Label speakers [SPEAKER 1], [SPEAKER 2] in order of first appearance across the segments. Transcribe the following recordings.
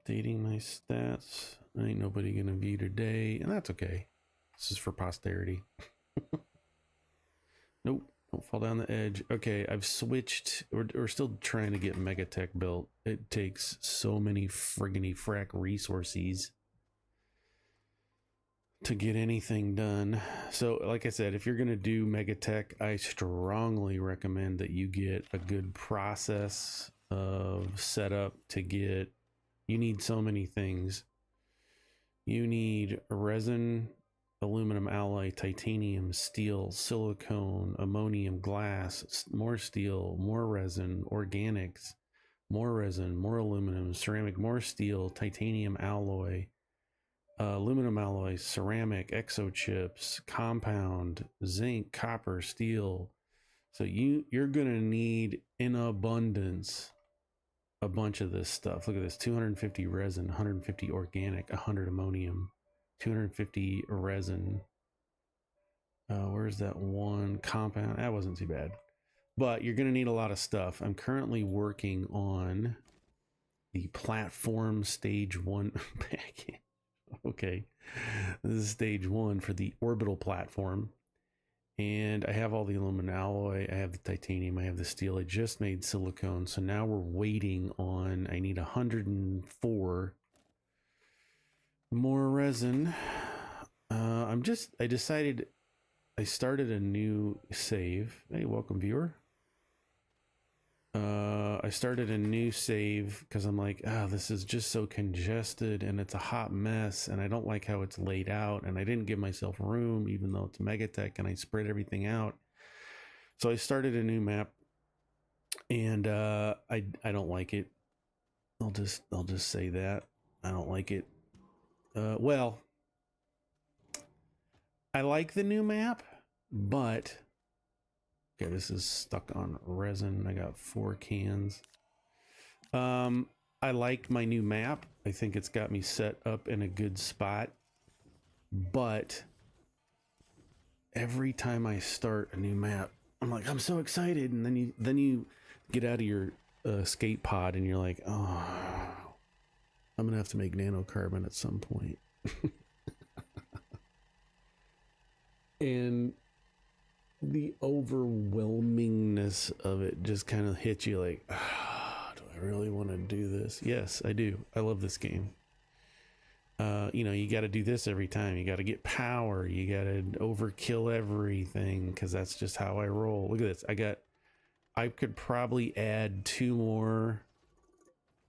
[SPEAKER 1] Updating my stats. Ain't nobody gonna view today, and that's okay. This is for posterity. Nope, don't fall down the edge. Okay, I've switched. We're still trying to get Megatech built. It takes so many frigginy frack resources to get anything done. So like I said, if you're going to do Megatech, I strongly recommend that you get a good process of setup to get. You need so many things. You need resin, aluminum alloy, titanium, steel, silicone, ammonium, glass, more steel, more resin, organics, more resin, more aluminum, ceramic, more steel, titanium alloy, aluminum alloy, ceramic, exo chips, compound, zinc, copper, steel. So you're gonna need in abundance a bunch of this stuff. Look at this: 250 resin, 150 organic, 100 ammonium, 250 resin. Where's that one compound? That wasn't too bad, but you're gonna need a lot of stuff. I'm currently working on the platform stage 1 package. Okay, this is stage 1 for the orbital platform, and I have all the aluminum alloy, I have the titanium, I have the steel. I just made silicone, so now we're waiting on, I need 104 more resin. I decided, I started a new save. Hey, welcome viewer. I started a new save because I'm like, this is just so congested and it's a hot mess and I don't like how it's laid out, and I didn't give myself room even though it's Megatech and I spread everything out. So I started a new map, and I don't like it. I'll just say that I don't like it. Well, I like the new map, but okay, this is stuck on resin. I got 4 cans. I like my new map. I think it's got me set up in a good spot. But every time I start a new map, I'm like, I'm so excited, and then you get out of your escape pod and you're like, oh, I'm gonna have to make nanocarbon at some point. And the overwhelmingness of it just kind of hits you like, do I really want to do this? Yes, I do. I love this game. You got to do this every time. You got to get power. You got to overkill everything because that's just how I roll. Look at this. I could probably add 2 more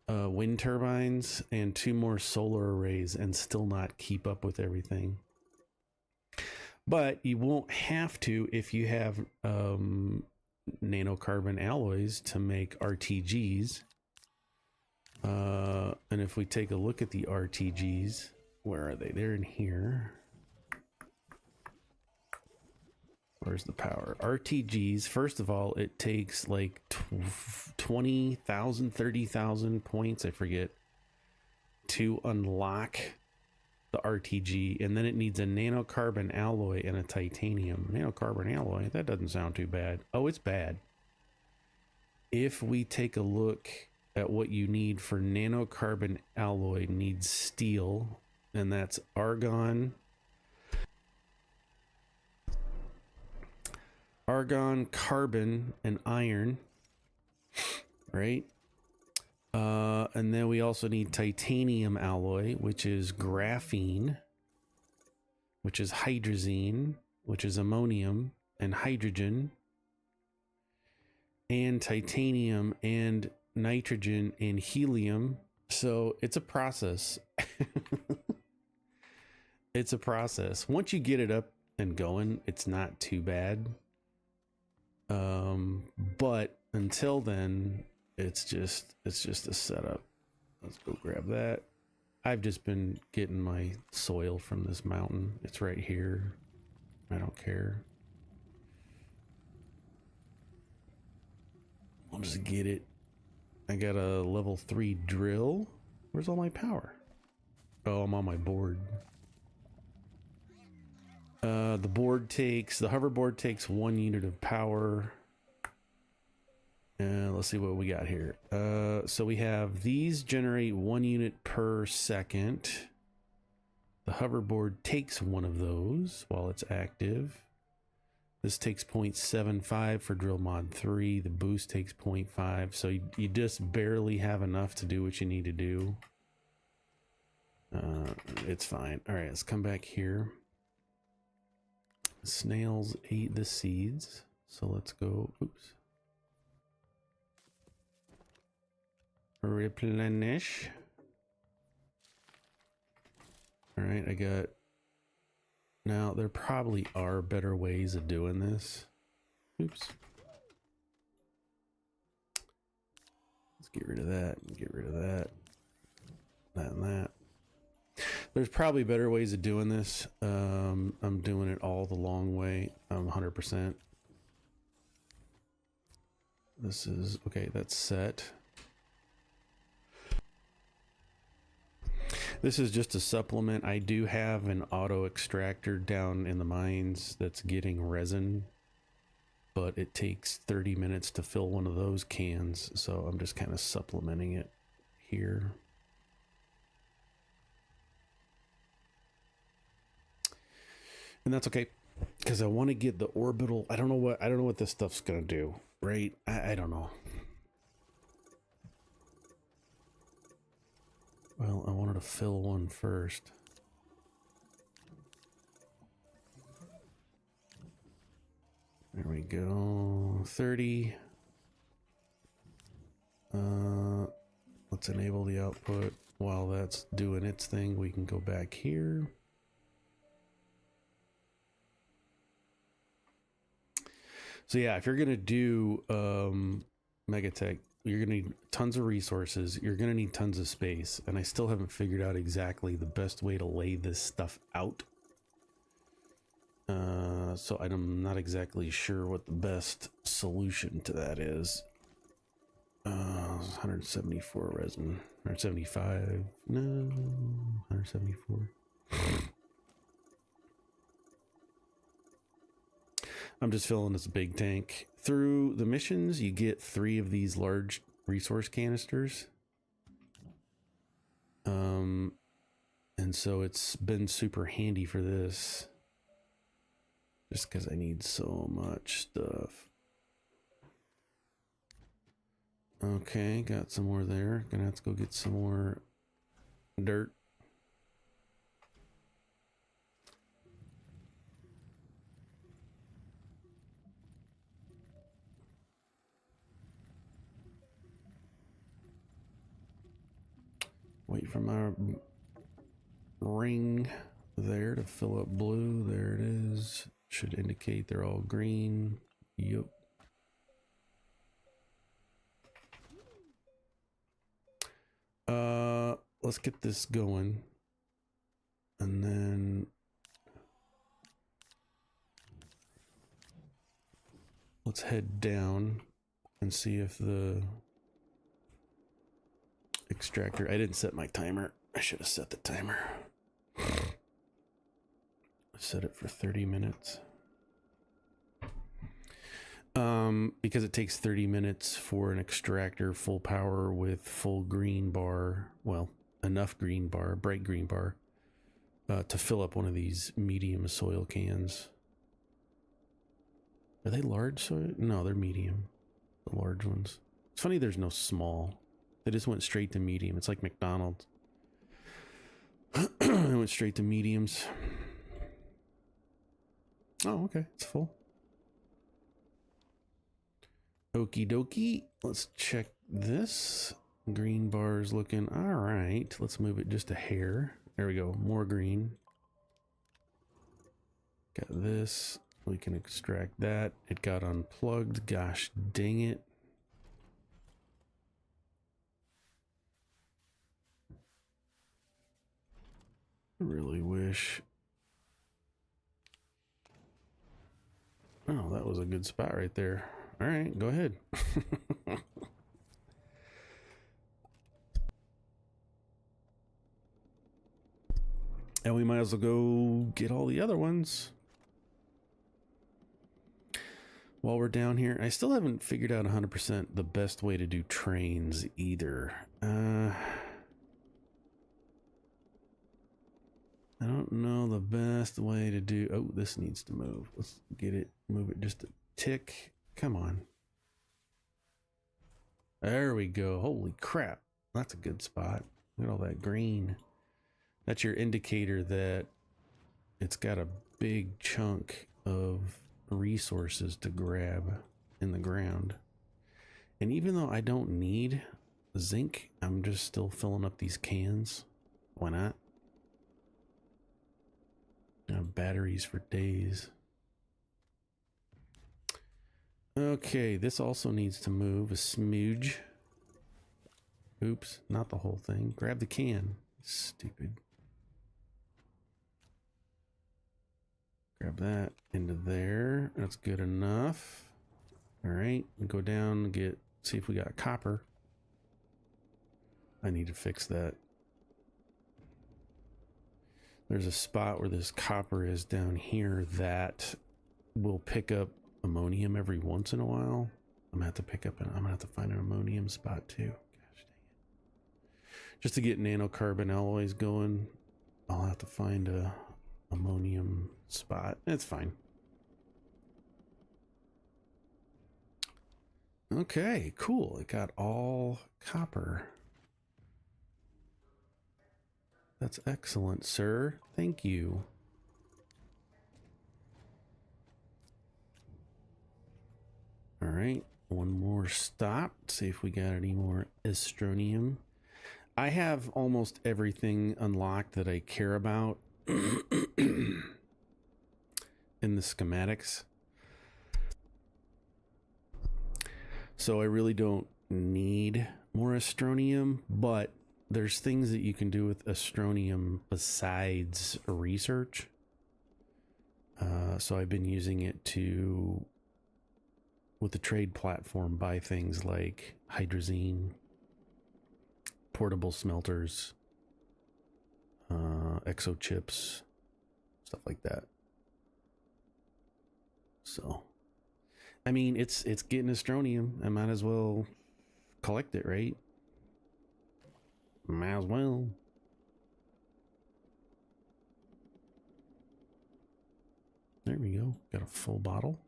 [SPEAKER 1] wind turbines and 2 more solar arrays and still not keep up with everything. But you won't have to if you have nanocarbon alloys to make RTGs. And if we take a look at the RTGs, where are they? They're in here. Where's the power? RTGs, first of all, it takes like 20,000, 30,000 points, I forget, to unlock the RTG, and then it needs a nanocarbon alloy and a titanium. Nanocarbon alloy, that doesn't sound too bad. Oh, it's bad. If we take a look at what you need for nanocarbon alloy, needs steel, and that's argon, carbon, and iron, right? And then we also need titanium alloy, which is graphene, which is hydrazine, which is ammonium and hydrogen, and titanium and nitrogen and helium. So it's a process. It's a process. Once you get it up and going, it's not too bad. But until then, it's just a setup. Let's go grab that. I've just been getting my soil from this mountain. It's right here. I don't care. I'll just get it. I got a level 3 drill. Where's all my power? Oh, I'm on my board. The hoverboard takes 1 unit of power. Let's see what we got here. So we have these generate 1 unit per second. The hoverboard takes one of those while it's active. This takes 0.75 for drill mod 3. The boost takes 0.5. So you just barely have enough to do what you need to do. It's fine. All right, let's come back here. Snails ate the seeds. So let's go. Oops. Replenish. All right, I got. Now there probably are better ways of doing this. Oops. Let's get rid of that and get rid of that. That and that. There's probably better ways of doing this. I'm doing it all the long way. 100%. This is okay. That's set. This is just a supplement. I do have an auto extractor down in the mines that's getting resin, but it takes 30 minutes to fill one of those cans. So I'm just kind of supplementing it here. And that's okay, because I want to get the orbital. I don't know what this stuff's gonna do, right? I don't know. Well, I wanted to fill one first. There we go. 30. Let's enable the output. While that's doing its thing, we can go back here. So yeah, if you're gonna do Megatech, you're gonna need tons of resources. You're gonna need tons of space, and I still haven't figured out exactly the best way to lay this stuff out. So I'm not exactly sure what the best solution to that is. 174 resin, 175. No, 174. I'm just filling this big tank. Through the missions, you get 3 of these large resource canisters. And so it's been super handy for this. Just because I need so much stuff. Okay, got some more there. Gonna have to go get some more dirt. Wait for my ring there to fill up blue. There it is. Should indicate they're all green. Yep. Let's get this going. And then let's head down and see if the extractor. I didn't set my timer. I should have set the timer. Set it for 30 minutes. Because it takes 30 minutes for an extractor full power with full green bar. Well, enough green bar, bright green bar, to fill up one of these medium soil cans. Are they large soil? No, they're medium. The large ones. It's funny there's no small. They just went straight to medium. It's like McDonald's. It went straight to mediums. Oh, okay. It's full. Okie dokie. Let's check this. Green bar is looking all right. Let's move it just a hair. There we go. More green. Got this. We can extract that. It got unplugged. Gosh dang it. I really wish. Oh, that was a good spot right there. All right, go ahead. And we might as well go get all the other ones while we're down here. I still haven't figured out 100% the best way to do trains either. I don't know the best way to do... Oh, this needs to move. Let's get it, move it just a tick. Come on. There we go. Holy crap. That's a good spot. Look at all that green. That's your indicator that it's got a big chunk of resources to grab in the ground. And even though I don't need zinc, I'm just still filling up these cans. Why not? I have batteries for days. Okay, this also needs to move a smooge. Oops, not the whole thing. Grab the can. Stupid. Grab that into there. That's good enough. All right, go down and get, see if we got copper. I need to fix that. There's a spot where this copper is down here that will pick up ammonium every once in a while. I'm gonna have to pick up, I'm gonna have to find an ammonium spot too. Gosh dang it. Just to get nanocarbon alloys going, I'll have to find a ammonium spot. It's fine. Okay, cool. It got all copper. That's excellent, sir. Thank you. All right, one more stop. See if we got any more Astronium. I have almost everything unlocked that I care about in the schematics. So I really don't need more Astronium, but there's things that you can do with Astronium besides research. So I've been using it to, with the trade platform, buy things like hydrazine, portable smelters, exo chips, stuff like that. So, I mean, it's getting Astronium. I might as well collect it, right? Might as well. There we go. Got a full bottle.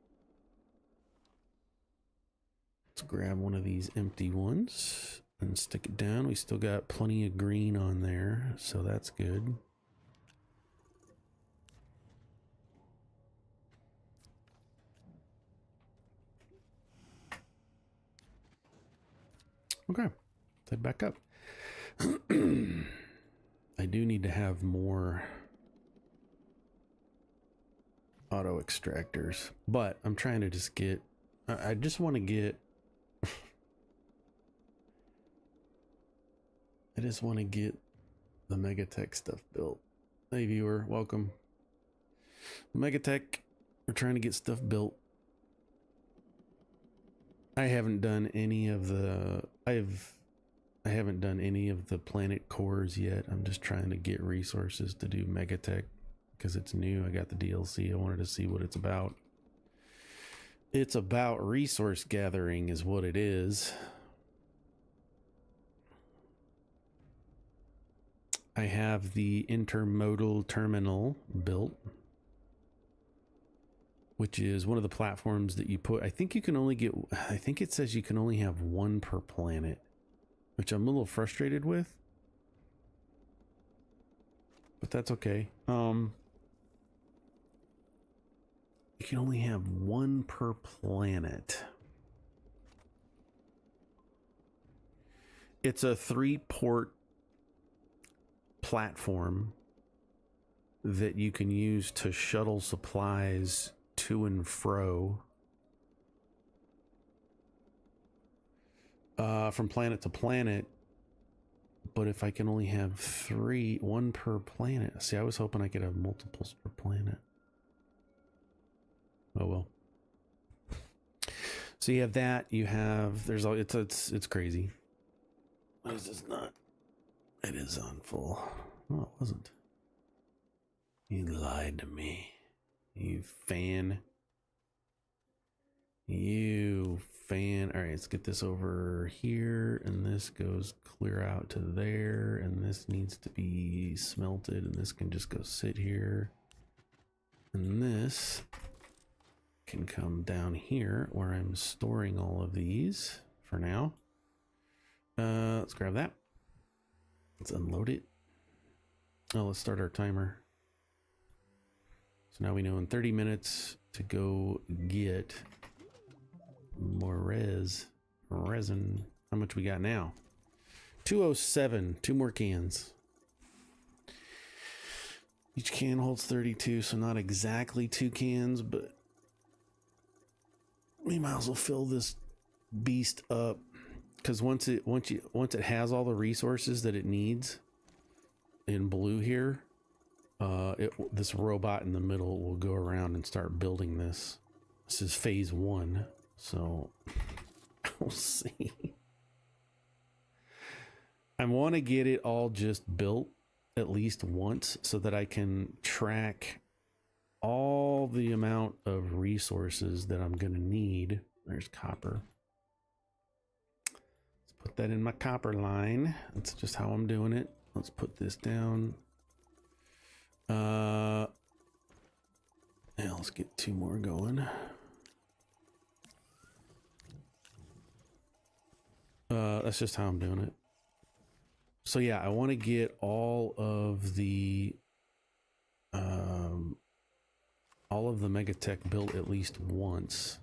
[SPEAKER 1] Let's grab one of these empty ones and stick it down. We still got plenty of green on there, so that's good. Okay, let's head back up. I do need to have more auto extractors, but I'm trying to just get, I just want to get, I just want to get the Megatech stuff built. Hey viewer, welcome. Megatech, we're trying to get stuff built. I haven't done any of the, I haven't done any of the planet cores yet. I'm just trying to get resources to do Megatech because it's new. I got the DLC. I wanted to see what it's about. It's about resource gathering is what it is. I have the intermodal terminal built, which is one of the platforms that you put, I think you can only get, I think it says you can only have one per planet, which I'm a little frustrated with, but that's okay. You can only have one per planet. It's a 3-port platform that you can use to shuttle supplies to and fro from planet to planet. But if I can only have 3, 1 per planet. See, I was hoping I could have multiples per planet. Oh well. So you have that, you have, there's all, it's crazy. What is this not? It is on full. No, it wasn't. You lied to me. You fan. You fan. All right, let's get this over here, and this goes clear out to there, and this needs to be smelted, and this can just go sit here, and this can come down here where I'm storing all of these for now. Let's grab that. Let's unload it. Oh, let's start our timer. So now we know in 30 minutes to go get more resin. How much we got now? 207. 2 more cans. Each can holds 32, so not exactly 2 cans, but we might as well fill this beast up, because once it has all the resources that it needs in blue here, this robot in the middle will go around and start building this. This is phase 1, so we'll see. I want to get it all just built at least once so that I can track all the amount of resources that I'm going to need. There's copper. Let's put that in my copper line. That's just how I'm doing it. Let's put this down. Yeah, let's get 2 more going. That's just how I'm doing it. So yeah, I want to get all of the Megatech built at least once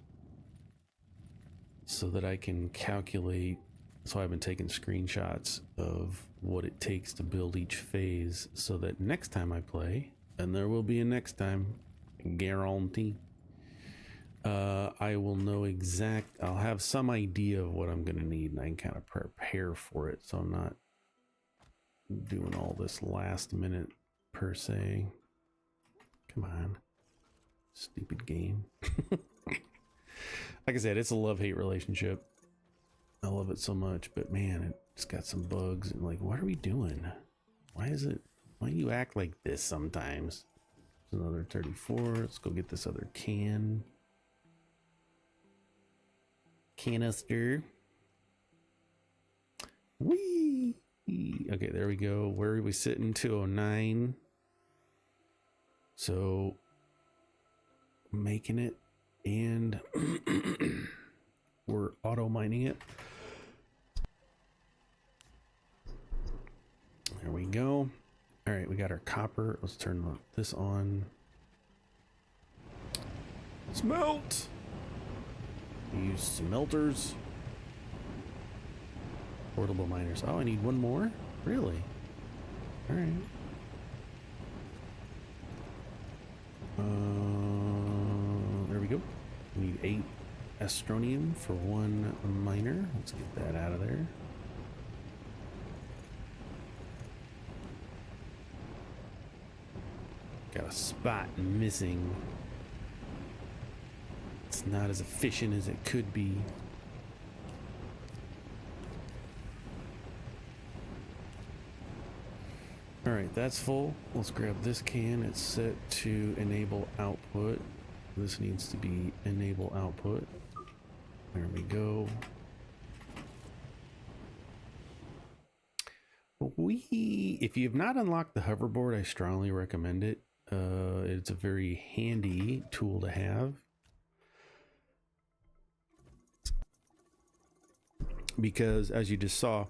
[SPEAKER 1] so that I can calculate. So I've been taking screenshots of what it takes to build each phase so that next time I play, and there will be a next time, guarantee, I will know I'll have some idea of what I'm going to need, and I can kind of prepare for it, so I'm not doing all this last minute per se. Come on, stupid game. Like I said, it's a love-hate relationship. I love it so much, but man, it's got some bugs, and like, what are we doing? Why do you act like this sometimes? There's another 34. Let's go get this other canister. Whee! Okay, there we go. Where are we sitting? 209. So making it, and we're auto mining it. There we go. All right, we got our copper. Let's turn this on. Smelt. Use smelters. Portable miners. Oh, I need 1 more? Really? All right. There we go. We need 8 Astroneer for 1 miner. Let's get that out of there. Got a spot missing. It's not as efficient as it could be. All right, that's full. Let's grab this can. It's set to enable output. This needs to be enable output. There we go. If you have not unlocked the hoverboard, I strongly recommend it. It's a very handy tool to have, because as you just saw,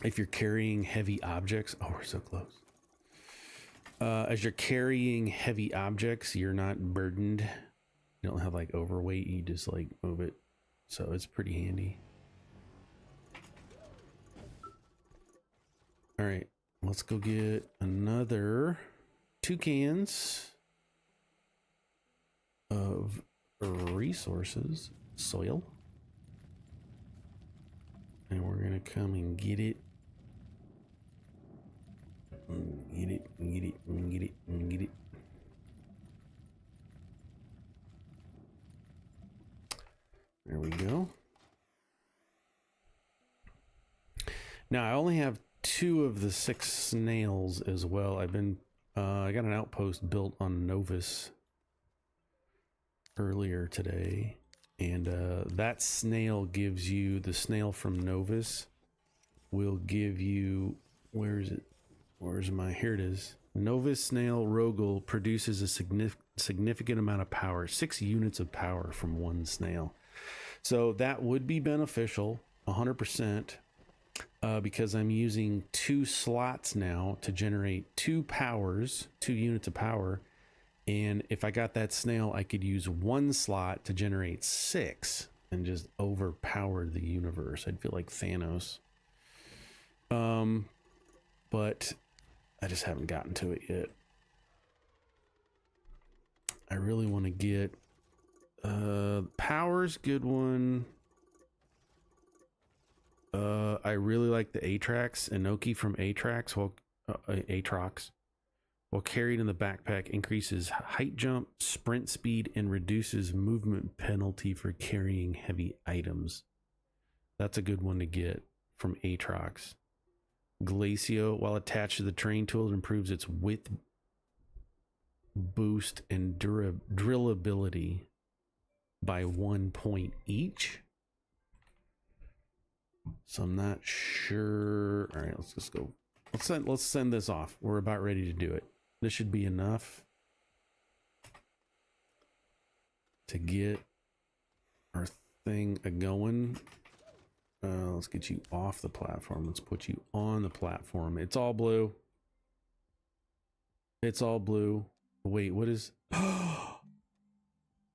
[SPEAKER 1] if you're carrying heavy objects, oh, we're so close. As you're carrying heavy objects, you're not burdened. You don't have like overweight, you just like move it. So it's pretty handy. All right, let's go get another 2 cans of resources, soil. And we're gonna come and get it. Get it, get it, get it, get it. There we go. Now I only have 2 of the 6 snails as well. I got an outpost built on Novus earlier today. And that snail gives you, the snail from Novus will give you, where is it? Where's my, here it is. Novus snail Rogel produces a significant amount of power, 6 units of power from one snail. So that would be beneficial, 100%, because I'm using 2 slots now to generate 2 units of power. And if I got that snail, I could use 1 slot to generate 6 and just overpower the universe. I'd feel like Thanos. But I just haven't gotten to it yet. I really want to get power's good one. I really like the Atrax, Inoki from Atrax, Atrox. While carried in the backpack, increases height jump, sprint speed, and reduces movement penalty for carrying heavy items. That's a good one to get from Atrox. Glacio, while attached to the terrain tool, it improves its width, boost, and drillability by 1 point each. So I'm not sure. All right, let's just go. Let's send this off. We're about ready to do it. This should be enough to get our thing going. Let's get you off the platform. Let's put you on the platform. It's all blue. It's all blue. Wait, what is...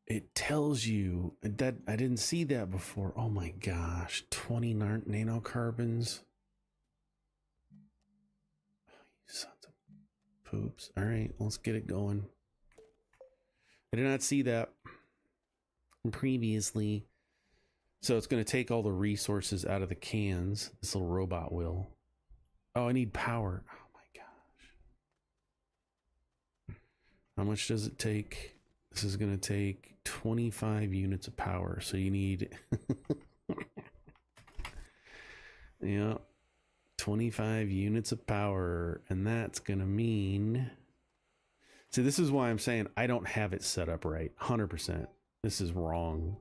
[SPEAKER 1] It tells you that I didn't see that before. Oh my gosh, 20 nanocarbons. Oh, you sons of poops. All right, let's get it going. I did not see that previously. So it's going to take all the resources out of the cans. This little robot will. Oh, I need power. Oh my gosh. How much does it take? This is going to take 25 units of power. So you need, yeah, 25 units of power. And that's going to mean, see, this is why I'm saying I don't have it set up right. 100%. This is wrong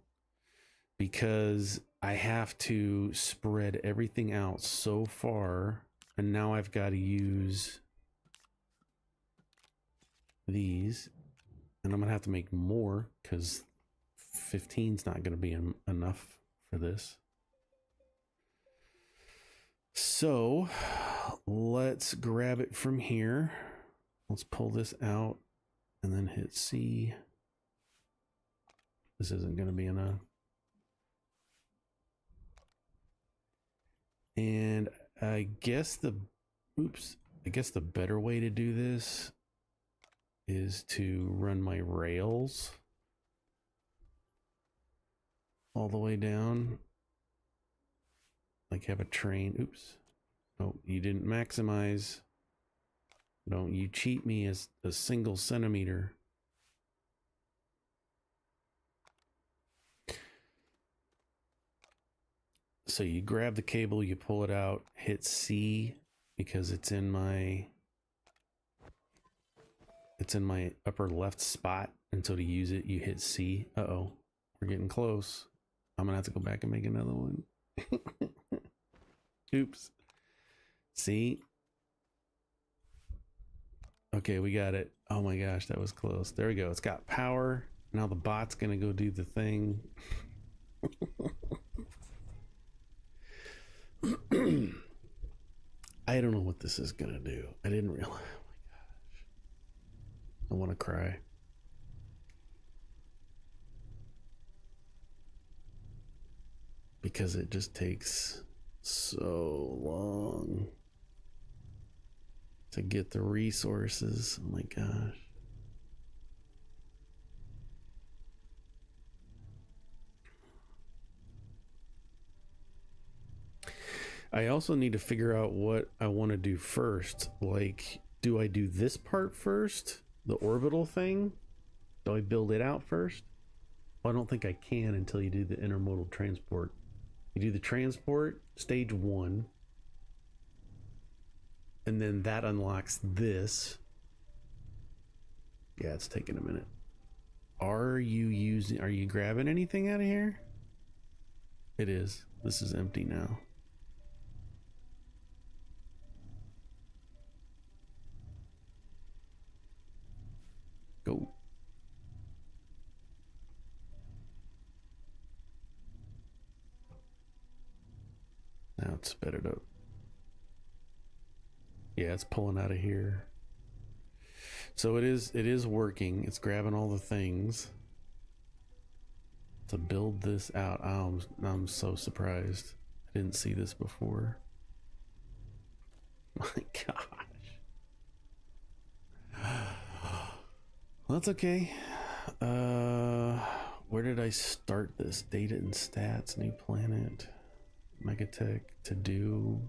[SPEAKER 1] because I have to spread everything out so far. And now I've got to use these. And I'm going to have to make more because 15 is not going to be enough for this. So let's grab it from here. Let's pull this out and then hit C. This isn't going to be enough. And I guess the better way to do this is to run my rails all the way down, like have a train. Oops. Oh, you didn't maximize. Don't you cheat me as a single centimeter. So you grab the cable, you pull it out, hit C because it's in my upper left spot. And so to use it, you hit C. Uh-oh, we're getting close. I'm gonna have to go back and make another one. Oops. See? Okay, we got it. Oh my gosh, that was close. There we go. It's got power. Now the bot's gonna go do the thing. I don't know what this is gonna do. I didn't realize. Oh my gosh. I want to cry. Because it just takes so long to get the resources. Oh my gosh. I also need to figure out what I want to do first. Like, do I do this part first? The orbital thing? Do I build it out first? Well, I don't think I can until you do the intermodal transport. You do the transport, stage 1. And then that unlocks this. Yeah, it's taking a minute. Are you grabbing anything out of here? It is. This is empty now. Go. Now it's sped it up. Yeah, it's pulling out of here. So it is working. It's grabbing all the things to build this out. I'm so surprised. I didn't see this before. My gosh. Well, that's okay. Where did I start this? Data and stats, new planet, Megatech, to do.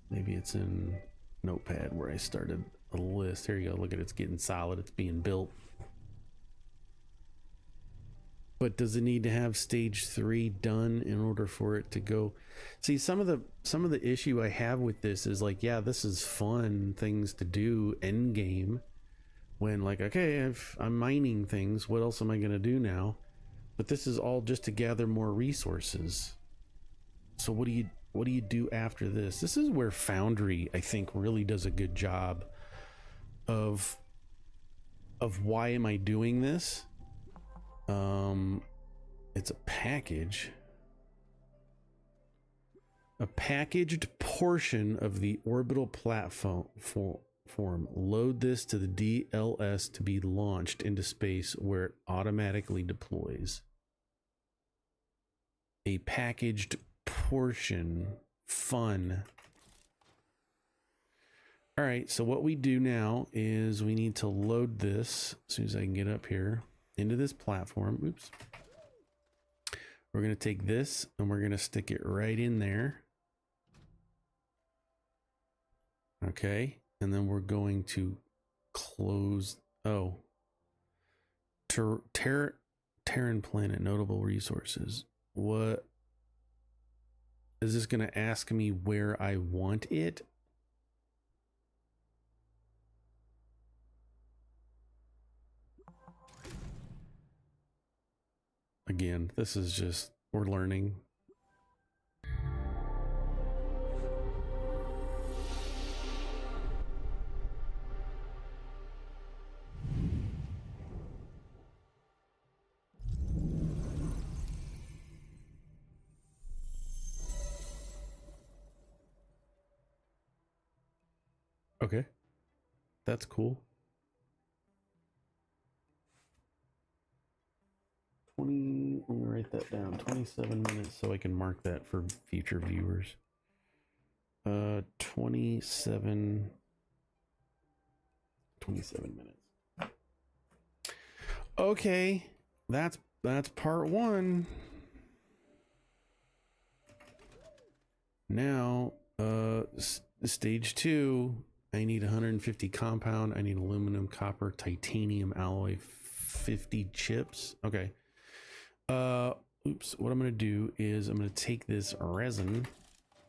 [SPEAKER 1] Maybe it's in Notepad where I started a list. Here you go. Look at it. It's getting solid. It's being built. But does it need to have stage 3 done in order for it to go? See, some of the issue I have with this is like, yeah, this is fun things to do end game. When like, okay, if I'm mining things, what else am I gonna do now? But this is all just to gather more resources. So what do you do after this? This is where Foundry, I think, really does a good job of why am I doing this? It's a package. A packaged portion of the orbital platform. Load this to the DLS to be launched into space where it automatically deploys. A packaged portion. Fun. All right, so what we do now is we need to load this as soon as I can get up here into this platform. Oops. We're going to take this and we're going to stick it right in there. Okay. And then we're going to close. Oh, Terran planet, notable resources. What is this going to ask me where I want it? Again, this is just, we're learning. Okay, that's cool. 20, let me write that down. 27 minutes so I can mark that for future viewers. 27 minutes. Okay, that's part 1. Now, stage 2, I need 150 compound. I need aluminum, copper, titanium alloy, 50 chips. Okay. Oops. What I'm going to do is I'm going to take this resin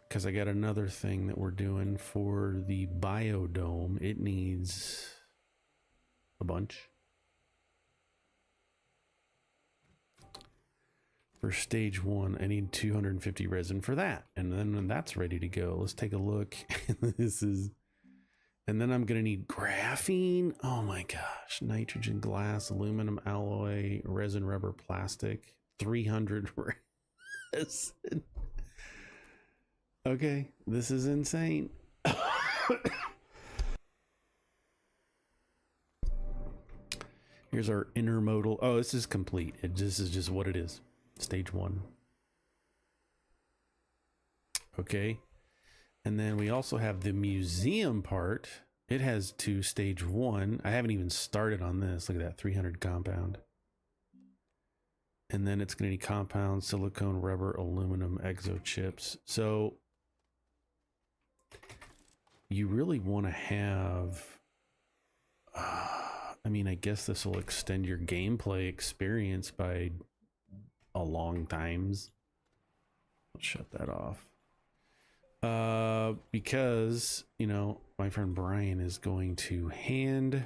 [SPEAKER 1] because I got another thing that we're doing for the biodome. It needs a bunch. For stage 1, I need 250 resin for that. And then when that's ready to go, let's take a look. This is, and then I'm going to need graphene. Oh my gosh. Nitrogen, glass, aluminum, alloy, resin, rubber, plastic, 300 resin. Okay. This is insane. Here's our intermodal. Oh, this is complete. This is just what it is. Stage 1. Okay. And then we also have the museum part. It has 2 stage 1. I haven't even started on this. Look at that, 300 compound. And then it's going to need compound, silicone, rubber, aluminum, exo chips. So you really want to have, I mean, I guess this will extend your gameplay experience by a long times. Let's shut that off. Because, you know, my friend Brian is going to hand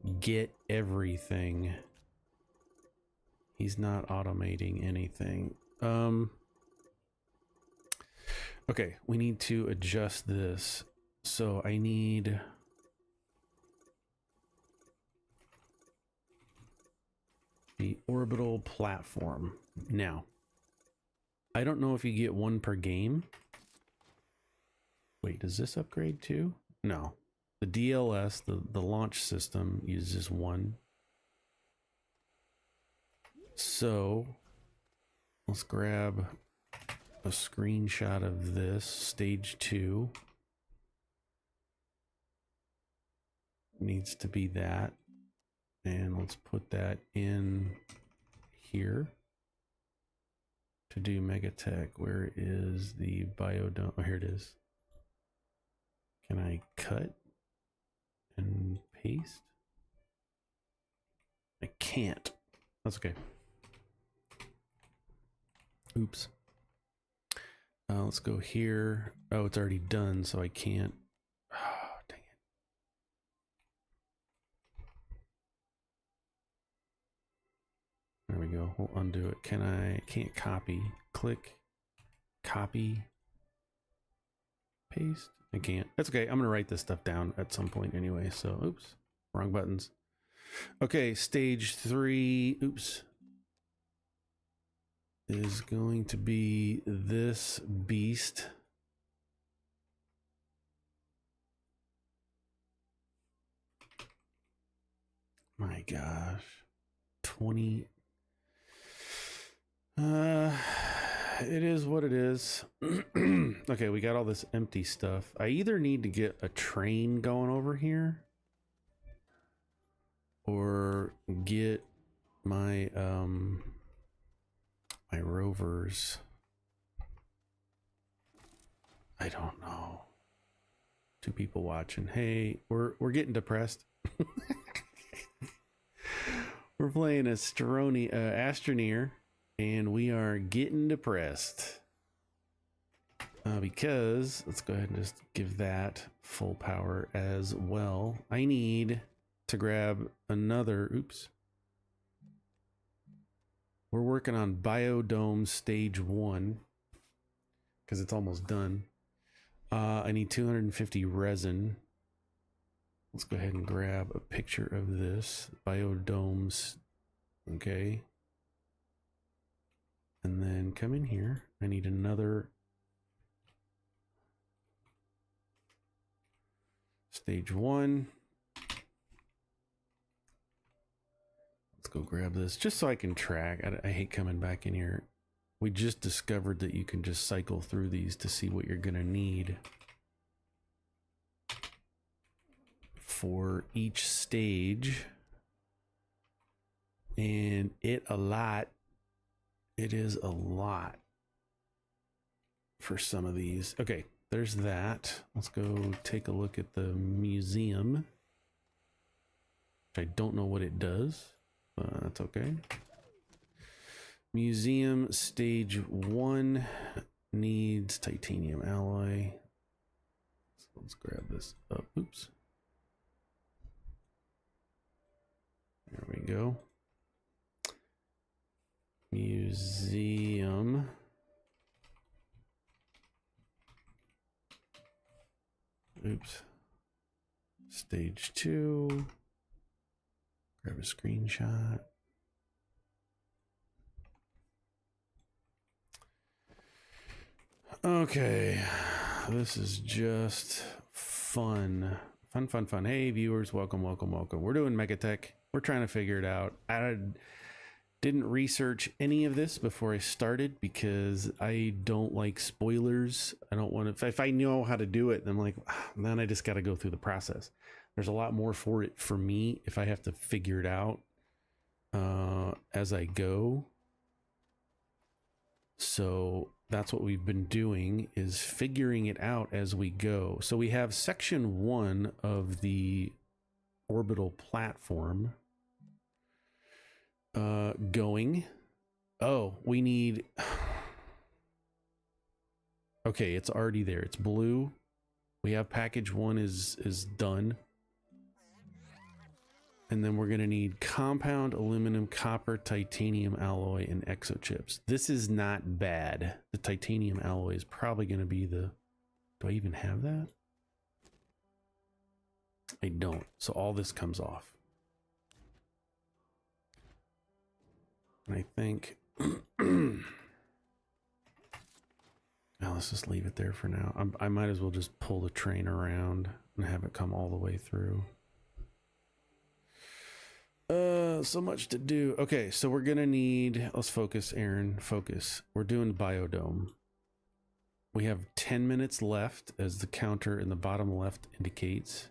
[SPEAKER 1] get everything. He's not automating anything. Okay, we need to adjust this. So I need the orbital platform. Now, I don't know if you get one per game. Wait, does this upgrade too? No. The DLS, the launch system, uses one. So let's grab a screenshot of this. Stage 2 needs to be that. And let's put that in here to do Megatech. Where is the biodome? Oh, here it is. Can I cut and paste? I can't. That's okay. Oops. Let's go here. Oh, it's already done, so I can't. Oh, dang it. There we go. We'll undo it. Can't copy. Click. Copy. Paste. I can't. That's okay. I'm going to write this stuff down at some point anyway. So, oops. Wrong buttons. Okay, stage 3. Oops. Is going to be this beast. My gosh. 20. It is what it is. Okay, we got all this empty stuff. I either need to get a train going over here or get my my rovers. I don't know. 2 people watching. Hey, we're getting depressed. We're playing Astroneer, and we are getting depressed. Because let's go ahead and just give that full power as well. I need to grab another. Oops. We're working on Biodome Stage 1 because it's almost done. I need 250 resin. Let's go ahead and grab a picture of this. Biodomes. Okay. And then come in here. I need another Stage 1. Let's go grab this just so I can track. I hate coming back in here. We just discovered that you can just cycle through these to see what you're gonna need for each stage. And it is a lot for some of these. Okay, there's that. Let's go take a look at the museum, which I don't know what it does. That's okay. Museum Stage 1 needs titanium alloy. So let's grab this up. Oops. There we go. Museum. Oops. Stage 2. Grab a screenshot. Okay, this is just fun. Fun. Hey viewers, welcome. We're doing Megatech. We're trying to figure it out. I didn't research any of this before I started because I don't like spoilers. I don't want to, if I know how to do it, then I'm like, then I just got to go through the process. There's a lot more for it for me if I have to figure it out as I go. So that's what we've been doing, is figuring it out as we go. So we have section 1 of the orbital platform going. Oh, we need, okay, it's already there. It's blue. We have package 1 is done. And then we're going to need compound aluminum, copper, titanium alloy, and exochips. This is not bad. The titanium alloy is probably going to be the... Do I even have that? I don't. So all this comes off. And I think... Now let's just leave it there for now. I might as well just pull the train around and have it come all the way through. So much to do. Okay, so we're gonna need, let's focus, Aaron, focus. We're doing biodome. We have 10 minutes left, as the counter in the bottom left indicates,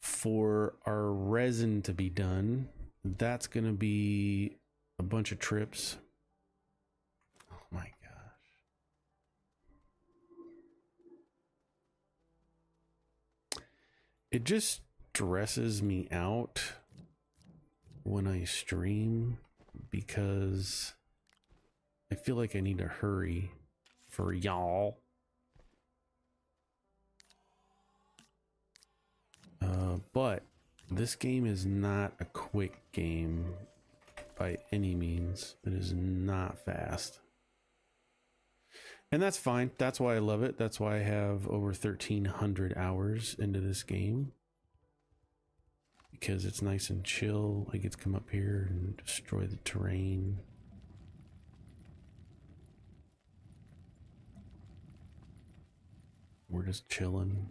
[SPEAKER 1] for our resin to be done. That's gonna be a bunch of trips. Oh my gosh. It just stresses me out when I stream because I feel like I need to hurry for y'all. But this game is not a quick game by any means. It is not fast. And that's fine. That's why I love it. That's why I have over 1,300 hours into this game. Because it's nice and chill. I get to come up here and destroy the terrain. We're just chilling.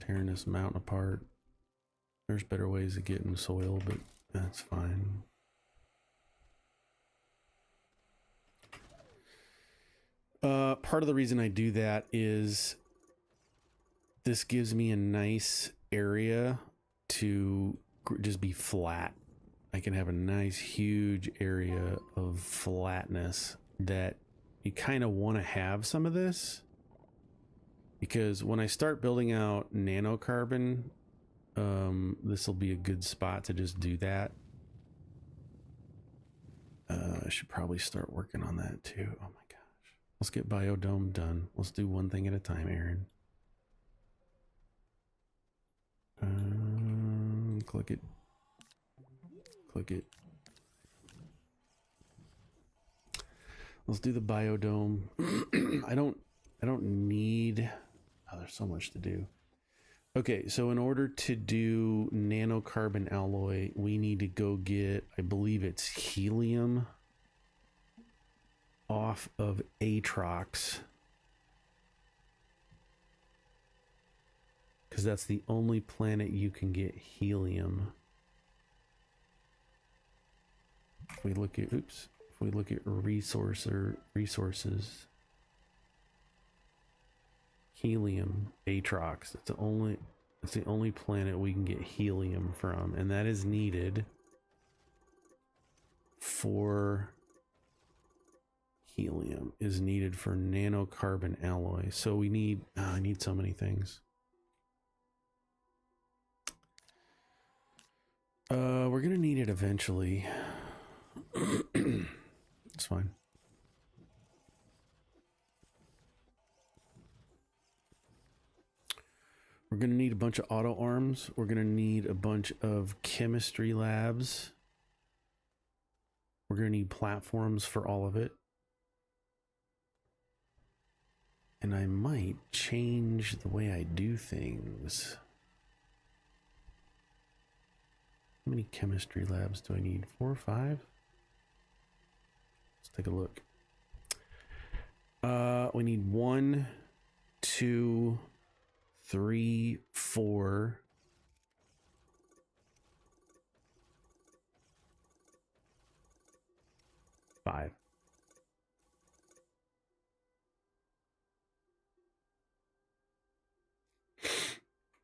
[SPEAKER 1] Tearing this mountain apart. There's better ways of getting soil, but that's fine. Part of the reason I do that is this gives me a nice area to just be flat. I can have a nice huge area of flatness that you kind of want to have some of this, because when I start building out nanocarbon, this will be a good spot to just do that. I should probably start working on that too. Oh my gosh. Let's get biodome done. Let's do one thing at a time, Aaron. Click it. Click it. Let's do the biodome. I don't need... Oh, there's so much to do. Okay, so in order to do nanocarbon alloy, we need to go get, I believe it's helium off of Atrox. Because that's the only planet you can get helium. If we look at, oops, if we look at resources, helium, Atrox, it's the only planet we can get helium from, and that is needed for helium is needed for nanocarbon alloy. So we need, I need so many things. We're gonna need it eventually. It's fine. We're gonna need a bunch of auto arms. We're gonna need a bunch of chemistry labs. We're gonna need platforms for all of it. And I might change the way I do things. How many chemistry labs do I need? 4 or 5? Let's take a look. We need 1, 2, 3, 4. 5.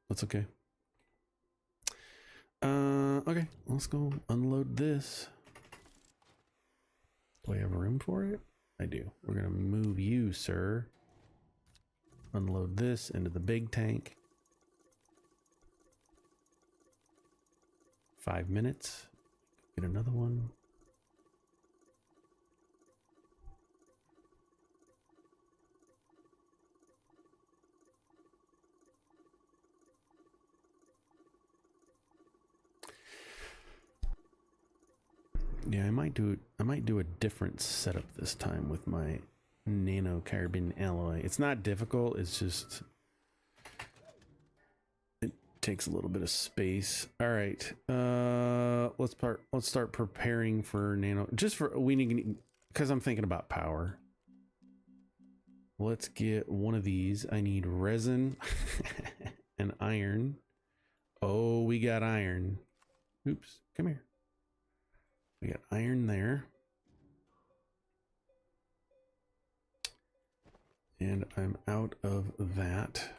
[SPEAKER 1] That's okay. Okay, let's go unload this. Do I have room for it? I do. We're gonna move you, sir. Unload this into the big tank. 5 minutes. Get another one. Yeah, I might do a different setup this time with my nanocarbon alloy. It's not difficult, it's just it takes a little bit of space. All right. Let's start preparing for nano, just for we need, because I'm thinking about power. Let's get one of these. I need resin and iron. Oh, we got iron. Oops, come here. We got iron there. And I'm out of that.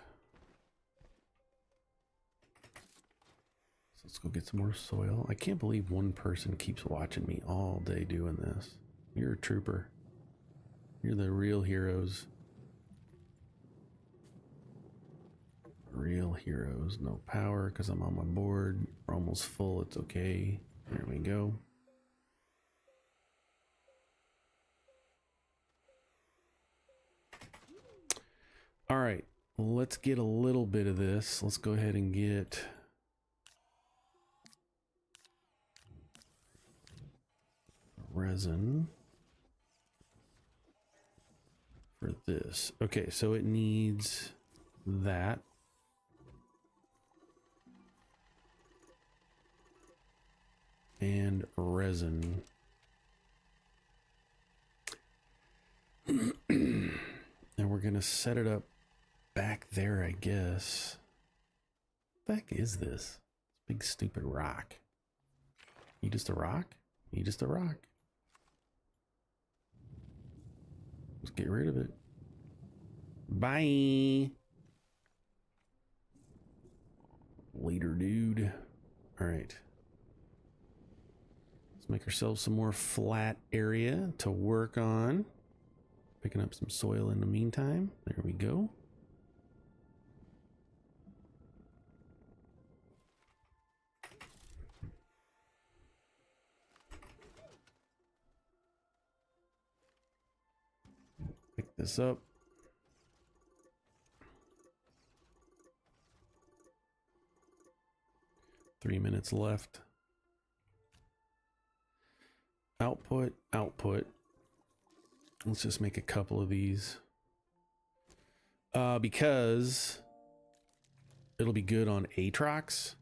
[SPEAKER 1] So let's go get some more soil. I can't believe one person keeps watching me all day doing this. You're a trooper. You're the real heroes. Real heroes. No power because I'm on my board. We're almost full. It's okay. There we go. All right, let's get a little bit of this. Let's go ahead and get resin for this. Okay, so it needs that. And resin. And we're gonna set it up back there, I guess. What the heck is this? Big stupid rock. You just a rock? You just a rock? Let's get rid of it. Bye. Later, dude. All right. Let's make ourselves some more flat area to work on. Picking up some soil in the meantime. There we go. Pick this up. Three minutes left. Output, output. Let's just make a couple of these. Because it'll be good on Aatrox.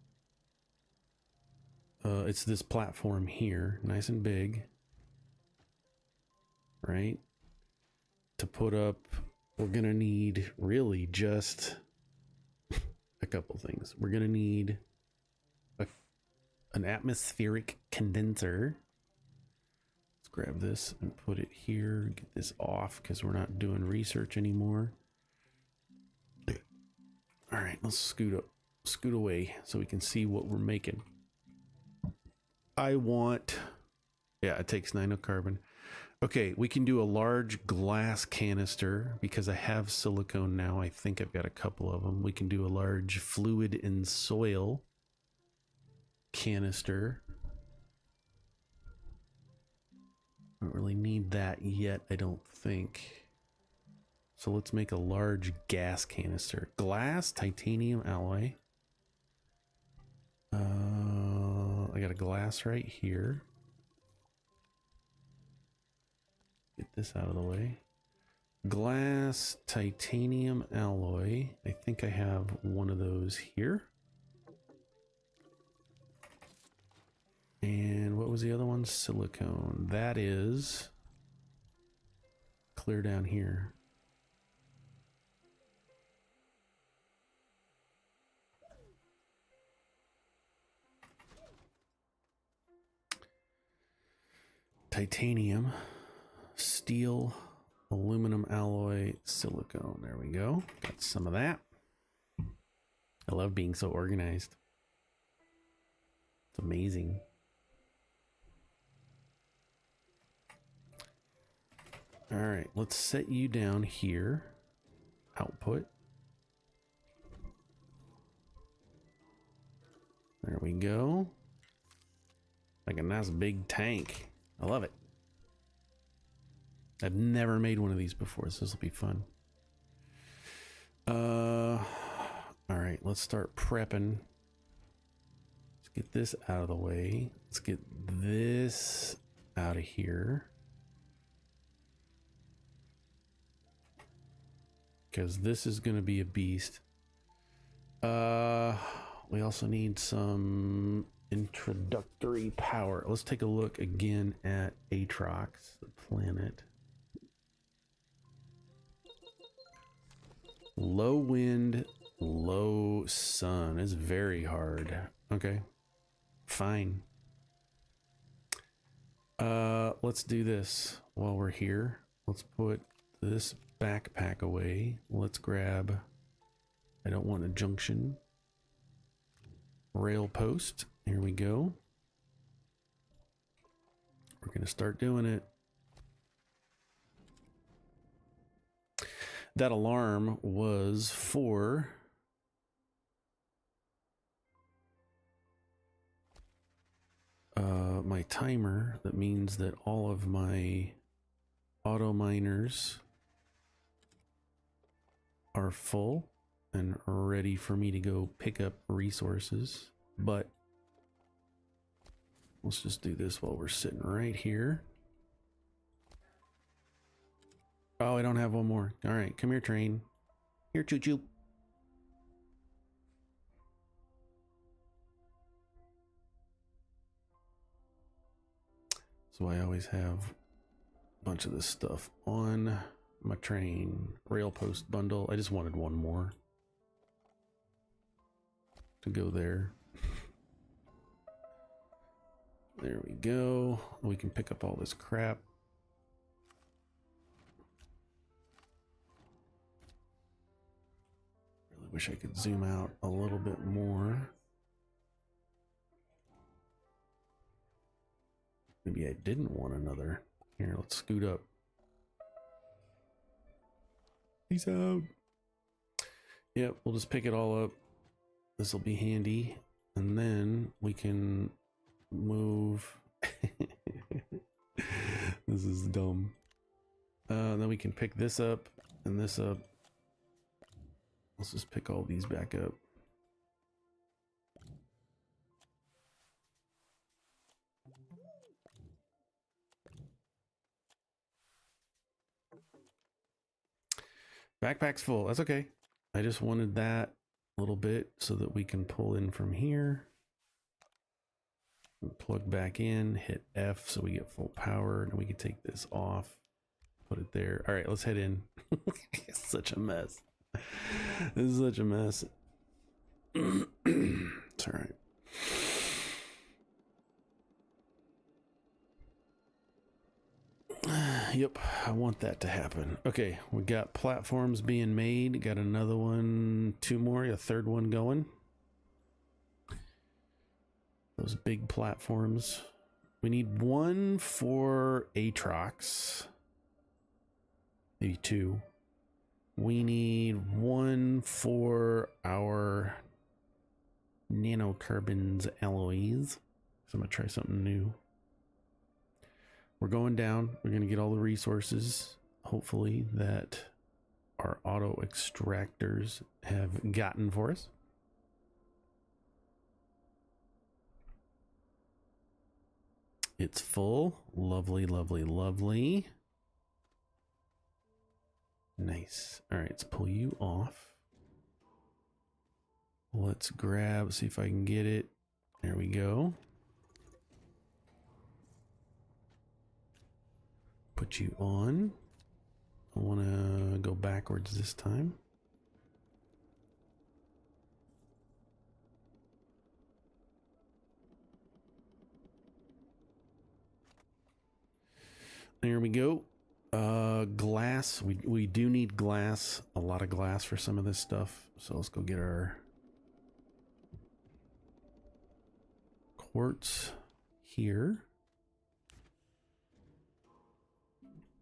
[SPEAKER 1] It's this platform here, nice and big. Right? To put up, we're gonna need really just a couple things. We're gonna need an atmospheric condenser. Let's grab this and put it here. Get this off because we're not doing research anymore. All right, let's scoot away so we can see what we're making. I want, yeah, it takes nanocarbon. Okay, we can do a large glass canister because I have silicone now. I think I've got a couple of them. We can do a large fluid and soil canister. I don't really need that yet, I don't think. So let's make a large gas canister. Glass, titanium alloy. I got a glass right here. Get this out of the way. Glass, titanium alloy. I think I have one of those here. And what was the other one? Silicone. That is clear down here. Titanium, steel, aluminum alloy, silicone. There we go. Got some of that. I love being so organized. It's amazing. All right, let's set you down here. Output. There we go. Like a nice big tank. I love it. I've never made one of these before, so this will be fun. All right, let's start prepping. Let's get this out of the way. Let's get this out of here. Because this is going to be a beast. We also need some introductory power. Let's take a look again at Atrox, the planet. Low wind, low sun is very hard. Okay, fine. Let's do this while we're here. Let's put this backpack away. Let's grab, I don't want a junction. Rail post. Here we go. We're going to start doing it. That alarm was for my timer. That means that all of my auto miners are full and ready for me to go pick up resources. But let's just do this while we're sitting right here. Oh, I don't have one more. All right, come here, train. Here, choo-choo. So I always have a bunch of this stuff on my train. Rail post bundle. I just wanted one more to go there. There we go. We can pick up all this crap. Really wish I could zoom out a little bit more. Maybe I didn't want another. Here, let's scoot up. Peace out. Yep, we'll just pick it all up. This will be handy. And then we can move. This is dumb. Then we can pick this up and this up. Let's just pick all these back up. Backpack's full. That's okay. I just wanted that a little bit so that we can pull in from here. Plug back in, hit F so we get full power, and we can take this off, put it there. All right, let's head in. It's such a mess. This is such a mess. It's all right. Yep, I want that to happen. Okay, we got platforms being made. Got another one, two more, a third one going. Those big platforms. We need one for Atrox. Maybe two. We need one for our nanocarbons alloys. So I'm gonna try something new. We're going down. We're going to get all the resources, hopefully, that our auto extractors have gotten for us. It's full. Lovely, lovely, lovely. Nice. All right, let's pull you off. Let's grab, see if I can get it. There we go. Put you on. I want to go backwards this time. There we go. Glass. We do need glass. A lot of glass for some of this stuff. So let's go get our quartz here.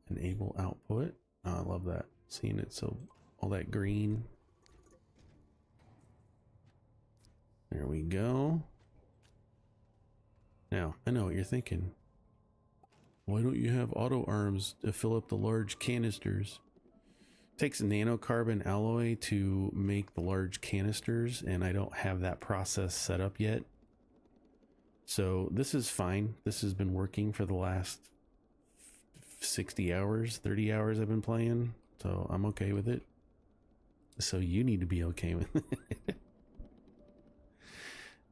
[SPEAKER 1] Enable output. Oh, I love that. Seeing it so all that green. There we go. Now, I know what you're thinking. Why don't you have auto arms to fill up the large canisters? It takes a nanocarbon alloy to make the large canisters, and I don't have that process set up yet. So this is fine. This has been working for the last 60 hours, 30 hours I've been playing. So I'm okay with it. So you need to be okay with it.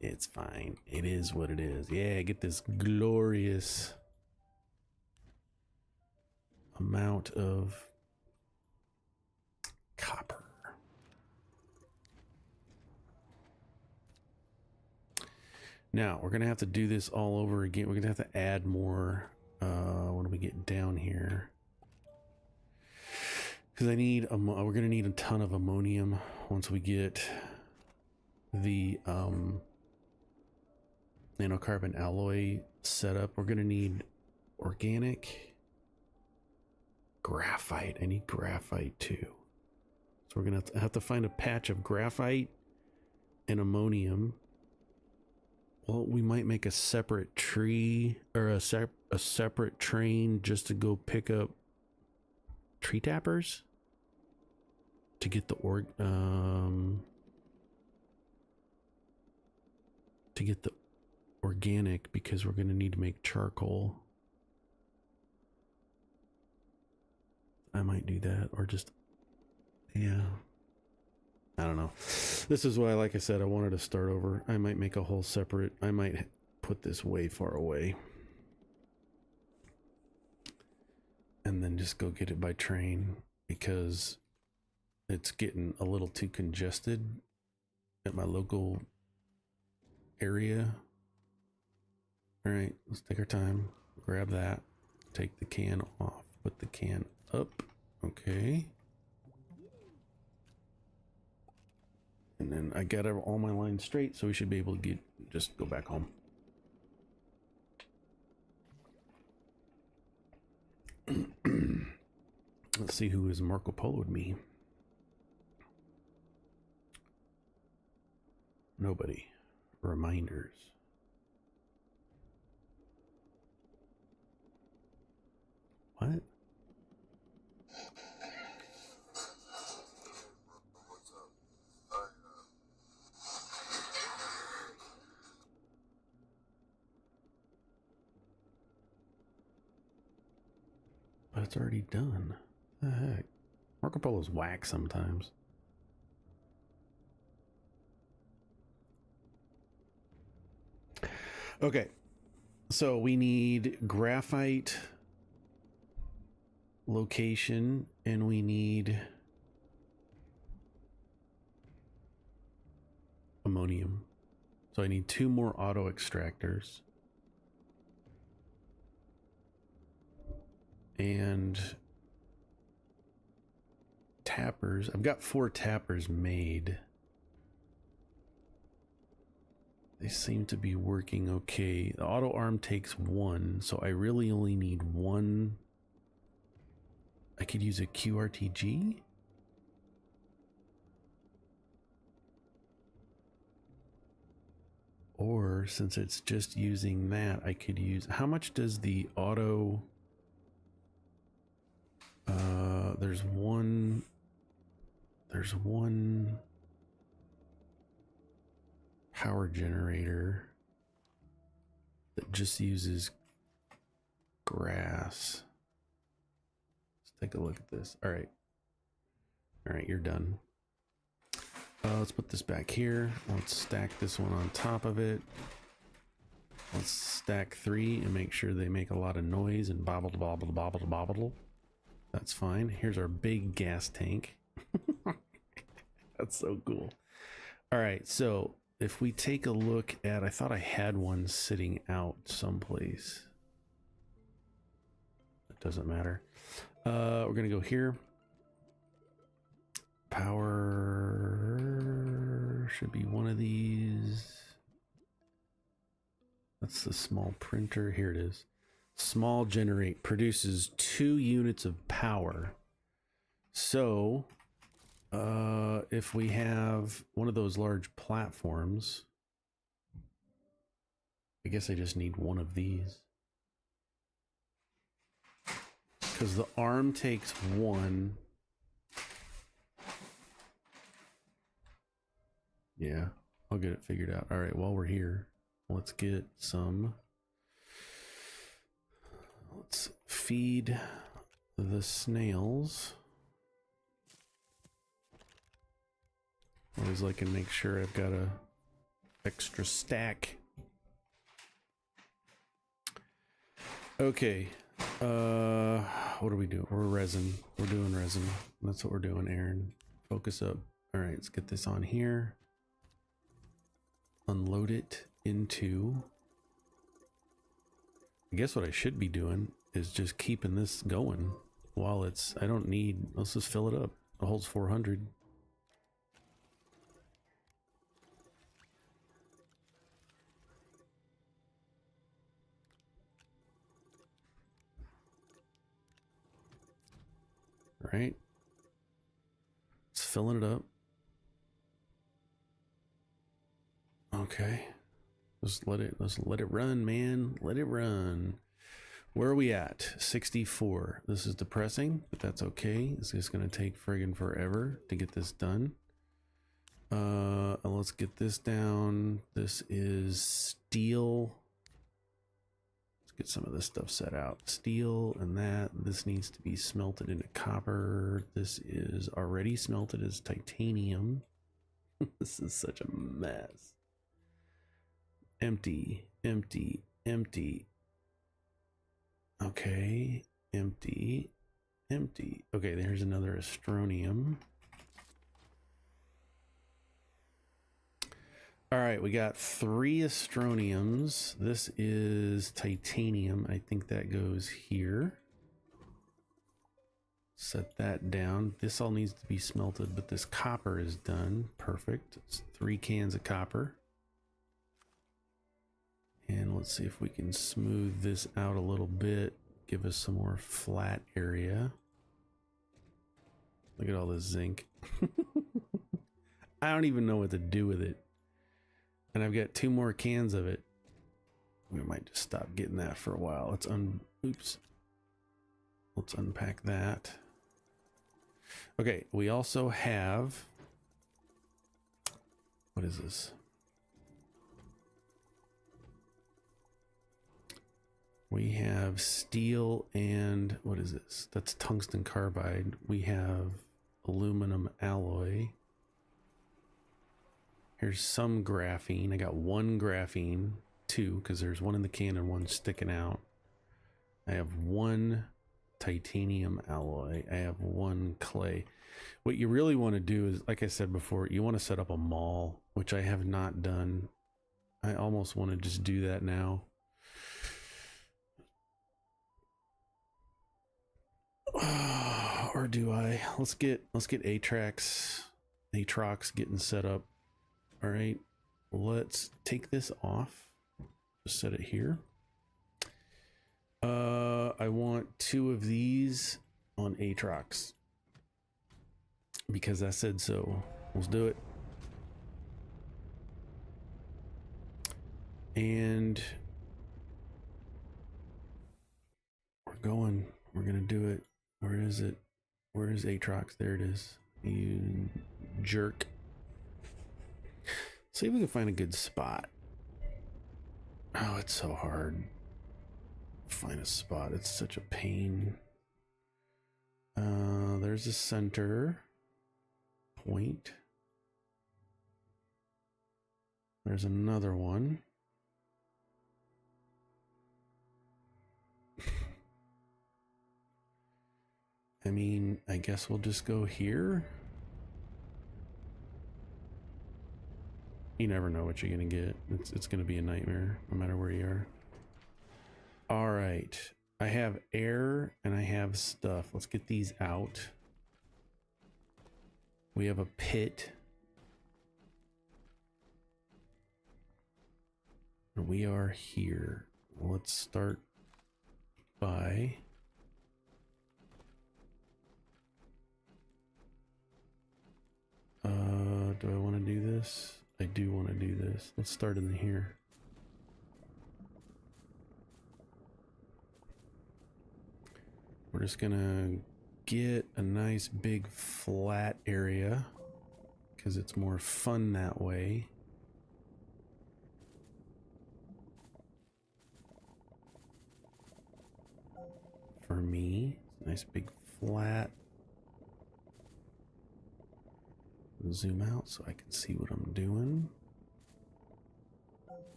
[SPEAKER 1] It's fine. It is what it is. Yeah, get this glorious amount of copper. Now we're gonna have to do this all over again. We're gonna have to add more. When we get down here, because I need we're gonna need a ton of ammonium once we get the nanocarbon alloy set up. We're gonna need organic graphite. I need graphite too. So we're gonna have to find a patch of graphite and ammonium. Well, we might make a separate tree or a separate train just to go pick up tree tappers to get the organic, because we're going to need to make charcoal. I might do that, or just, yeah, I don't know. This is why, like I said, I wanted to start over. I might make a whole separate, I might put this way far away and then just go get it by train, because it's getting a little too congested at my local area. All right, let's take our time, grab that, take the can off, put the can up. Okay. And then I got all my lines straight, so we should be able to just go back home. Let's see who is Marco Polo'd me. Nobody. Reminders. What? But it's already done. The heck? Marco Polo's whack sometimes. Okay, so we need graphite location, and we need ammonium. So I need 2 more auto extractors. And tappers. I've got 4 tappers made. They seem to be working okay. The auto arm takes 1, so I really only need 1. I could use a QRTG. Or since it's just using that, I could use, how much does the auto, there's one power generator that just uses grass. Let's take a look at this. All right, you're done. Let's put this back here. Let's stack this one on top of it. Let's stack 3 and make sure they make a lot of noise and bobble bobble bobble bobble. That's fine. Here's our big gas tank. That's so cool. All right, so if we take a look at, I thought I had one sitting out someplace. It doesn't matter. We're gonna go here. Power should be one of these. That's the small printer. Here it is. Small generate produces 2 units of power. So if we have one of those large platforms, I guess I just need one of these, because the arm takes 1. Yeah, I'll get it figured out. All right, while we're here, let's get some. Let's feed the snails. Always like to make sure I've got a extra stack. Okay. What are we doing? We're resin. We're doing resin. That's what we're doing, Aaron. Focus up. All right, let's get this on here. Unload it into. I guess what I should be doing is just keeping this going while it's. I don't need. Let's just fill it up. It holds 400. Right. It's filling it up. Okay. Let's let it run, man. Let it run. Where are we at? 64. This is depressing, but that's okay. It's just gonna take friggin' forever to get this done. Let's get this down. This is steel. Let's get some of this stuff set out. Steel and that. This needs to be smelted into copper. This is already smelted as titanium. This is such a mess. Empty, empty, empty. Okay, empty, empty. Okay, there's another astronium. All right, we got 3 astroniums. This is titanium. I think that goes here. Set that down. This all needs to be smelted, but this copper is done. Perfect. It's 3 cans of copper. And let's see if we can smooth this out a little bit. Give us some more flat area. Look at all this zinc. I don't even know what to do with it. And I've got 2 more cans of it. We might just stop getting that for a while. Let's Let's unpack that. Okay, we also have, what is this? We have steel and what is this? That's tungsten carbide. We have aluminum alloy. Here's some graphene. I got 1 graphene, 2, because there's 1 in the can and 1 sticking out. I have 1 titanium alloy. I have 1 clay. What you really want to do is, like I said before, you want to set up a mall, which I have not done. I almost want to just do that now. Or do I? Let's get Atrax getting set up. All right, let's take this off. Just set it here. I want 2 of these on Atrax because I said so. Let's do it. And we're going. We're gonna do it. Where is it? Where is Atrax? There it is. You jerk. See if we can find a good spot. Oh, it's so hard. Find a spot. It's such a pain. There's a center point. There's another one. I mean, I guess we'll just go here. You never know what you're gonna get. It's gonna be a nightmare no matter where you are. All right, I have air and I have stuff. Let's get these out. We have a pit. We are here. Let's start by do I want to do this? I do want to do this. Let's start in here. We're just gonna get a nice big flat area because it's more fun that way. for me. Nice big flat. Zoom out so I can see what I'm doing.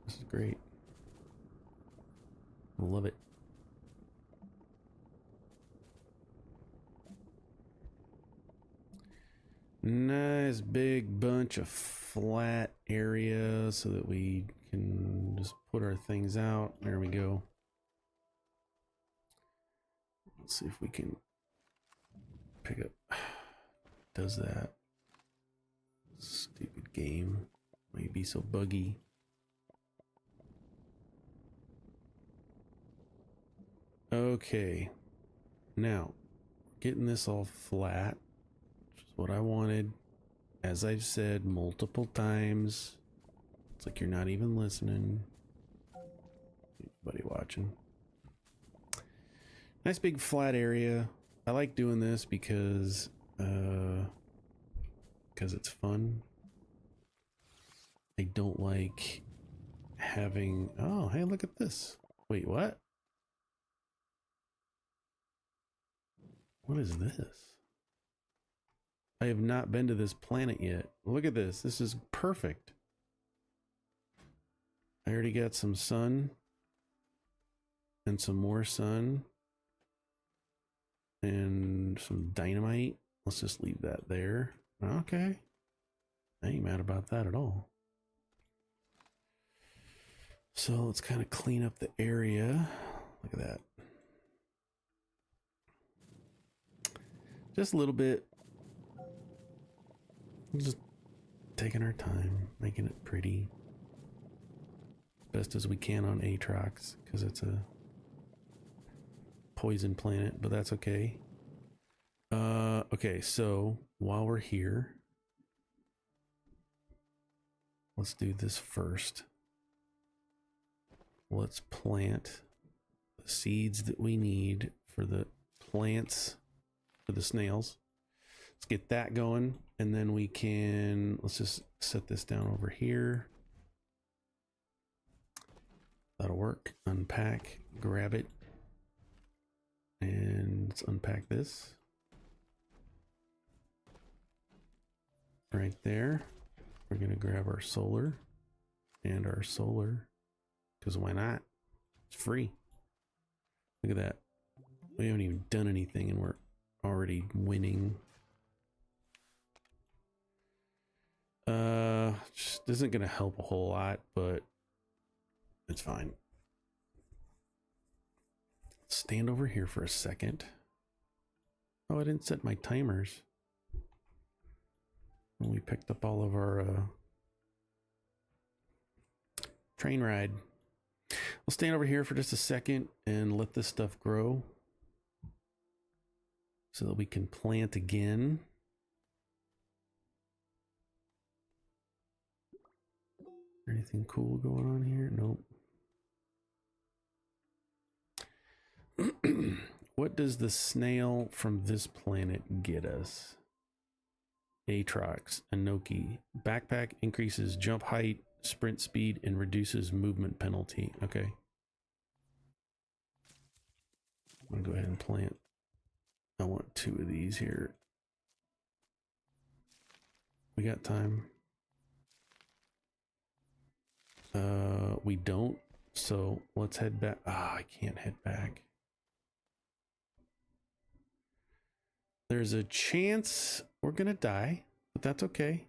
[SPEAKER 1] This is great. I love it. Nice big bunch of flat area so that we can just put our things out. There we go. Let's see if we can pick up. Does that. Stupid game. Why you be so buggy? Okay. Now, getting this all flat. What I wanted, as I've said multiple times. It's like you're not even listening. Anybody watching? Nice big flat area. I like doing this because it's fun. I don't like having, oh, hey, look at this. Wait, what? What is this? I have not been to this planet yet. Look at this. This is perfect. I already got some sun and some more sun and some dynamite. Let's just leave that there. Okay. I ain't mad about that at all. So let's kind of clean up the area. Look at that. Just a little bit. Just taking our time, making it pretty. Best as we can on Aatrox, because it's a poison planet, but that's okay. Okay, so while we're here, let's do this first. Let's plant the seeds that we need for the plants, for the snails. Let's get that going, and then we can, let's just set this down over here. That'll work. Unpack, grab it, and let's unpack this. Right there. We're gonna grab our solar and our solar, because why not? It's free. Look at that. We haven't even done anything and we're already winning. Just isn't gonna help a whole lot, but it's fine. Stand over here for a second. Oh, I didn't set my timers. When we picked up all of our train ride. We'll stand over here for just a second and let this stuff grow so that we can plant again. Anything cool going on here? Nope. What does the snail from this planet get us? Aatrox, Anoki. Backpack increases jump height, sprint speed, and reduces movement penalty. Okay. I'm gonna go ahead and plant. I want 2 of these here. We got time. We don't, so let's head back. I can't head back. There's a chance we're gonna die, but that's okay.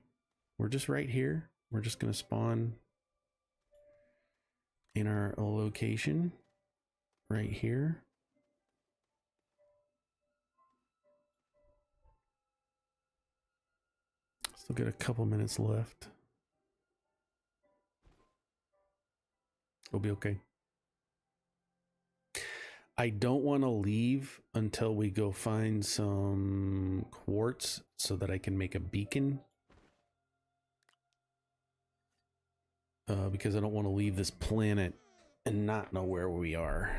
[SPEAKER 1] We're just right here. We're just gonna spawn in our location right here. Still got a couple minutes left. We'll be okay. I don't want to leave until we go find some quartz so that I can make a beacon. Because I don't want to leave this planet and not know where we are.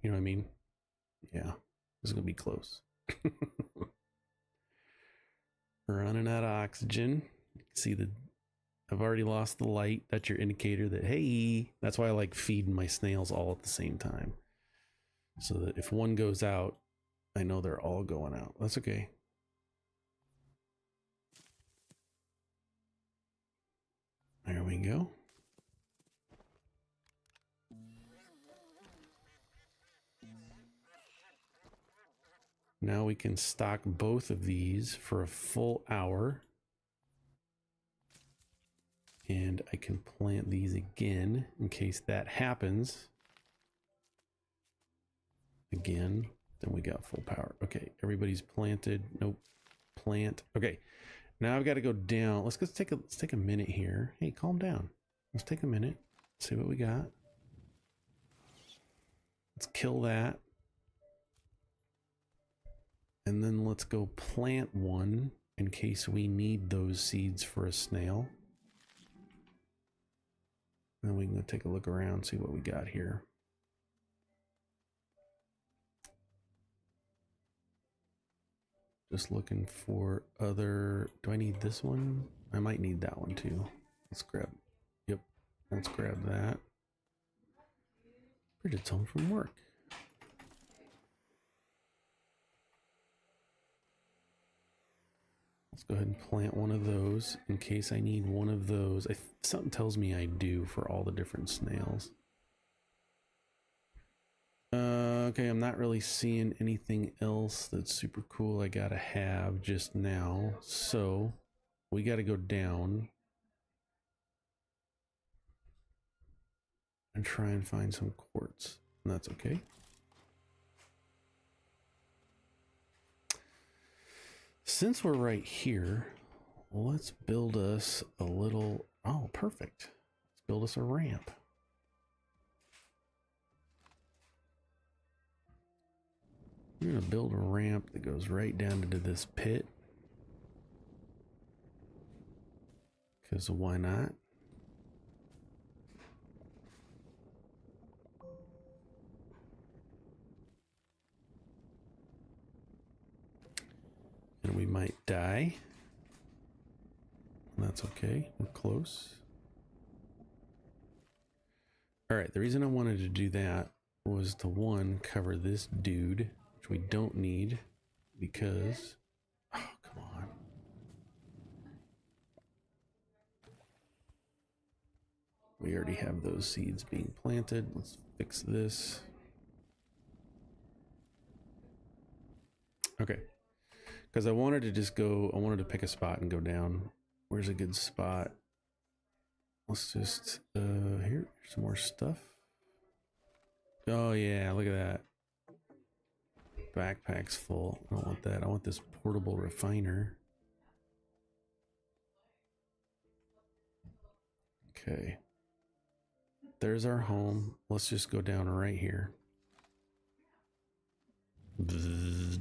[SPEAKER 1] You know what I mean? Yeah, this is going to be close. Running out of oxygen. See the, I've already lost the light. That's your indicator that, hey, that's why I like feeding my snails all at the same time. So that if one goes out, I know they're all going out. That's okay. There we go. Now we can stock both of these for a full hour. And I can plant these again in case that happens. Again, then we got full power. Okay, everybody's planted. Nope. Plant. Okay, now I've got to go down. Let's take a minute here. Hey, calm down. Let's take a minute. See what we got. Let's kill that. And then let's go plant one in case we need those seeds for a snail. Then we can go take a look around, see what we got here. Just looking for other, do I need this one? I might need that one too. Let's grab, yep, let's grab that. Bridget's home from work. Let's go ahead and plant one of those in case I need one of those. Something tells me I do for all the different snails. Okay, I'm not really seeing anything else that's super cool I gotta have just now. So we gotta go down and try and find some quartz. And that's okay. Since we're right here, let's build us a little, oh, perfect. Let's build us a ramp. We're gonna build a ramp that goes right down into this pit. Because why not? And we might die. That's okay, we're close. All right, the reason I wanted to do that was to, one, cover this dude, which we don't need because, oh, come on. We already have those seeds being planted. Let's fix this. Okay. Because I wanted to just go, I wanted to pick a spot and go down. Where's a good spot? Let's just, here's some more stuff. Oh yeah, look at that. Backpack's full. I don't want that. I want this portable refiner. Okay. There's our home. Let's just go down right here. Bzzz.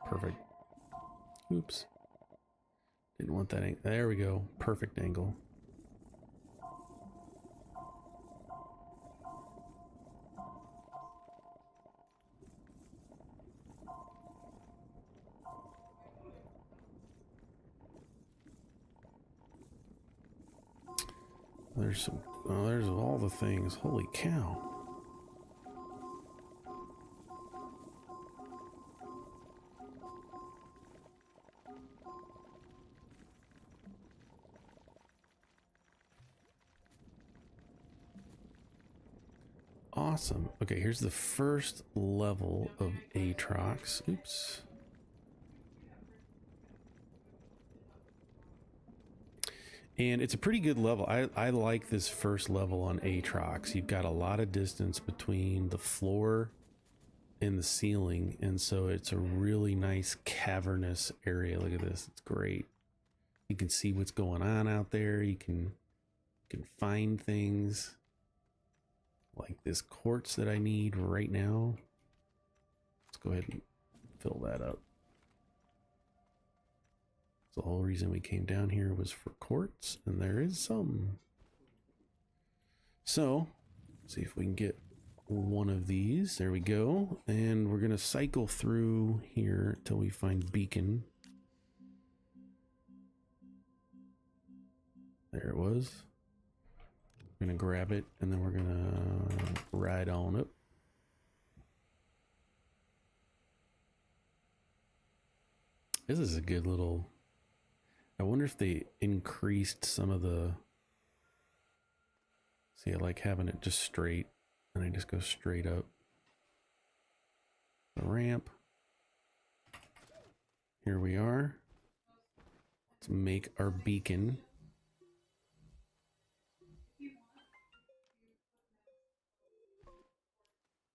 [SPEAKER 1] Perfect. Oops. Didn't want that angle. There we go. Perfect angle. There's some, oh, there's all the things. Holy cow. Awesome. Okay, here's the first level of Aatrox. Oops. And it's a pretty good level. I like this first level on Aatrox. You've got a lot of distance between the floor and the ceiling, and so it's a really nice cavernous area. Look at this. It's great. You can see what's going on out there. You can find things. Like this quartz that I need right now. Let's go ahead and fill that up. The whole reason we came down here was for quartz, and there is some. So, see if we can get one of these. There we go. And we're gonna cycle through here till we find beacon. was. We're gonna grab it and then we're gonna ride on up. This is a good little, I wonder if they increased some of the, see, I like having it just straight and I just go straight up the ramp. Here we are. Let's make our beacon.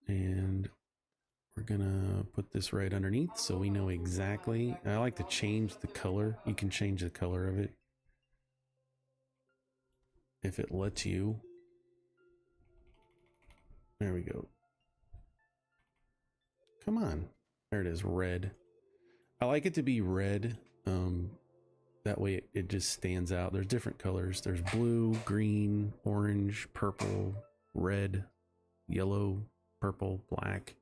[SPEAKER 1] And we're gonna put this right underneath so we know exactly. I like to change the color. You can change the color of it if it lets you. There we go. Come on. There it is, red. I like it to be red. That way it just stands out. There's different colors. There's blue, green, orange, purple, red, yellow, purple, black.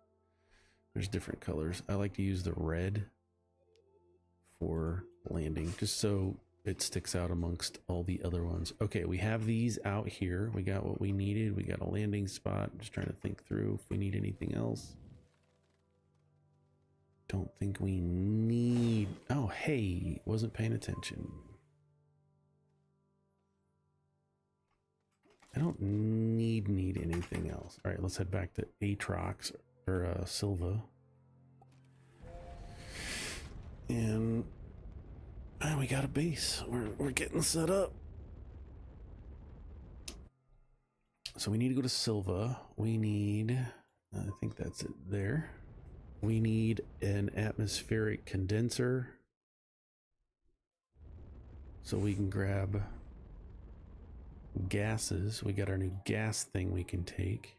[SPEAKER 1] There's different colors. I like to use the red for landing, just so it sticks out amongst all the other ones. Okay, we have these out here. We got what we needed. We got a landing spot. I'm just trying to think through if we need anything else. Don't think we need, oh, hey, wasn't paying attention. I don't need anything else. All right, let's head back to Atrox or Silva. And we got a base. We're getting set up. So we need to go to Silva. We need, I think that's it there. We need an atmospheric condenser so we can grab gases. We got our new gas thing we can take.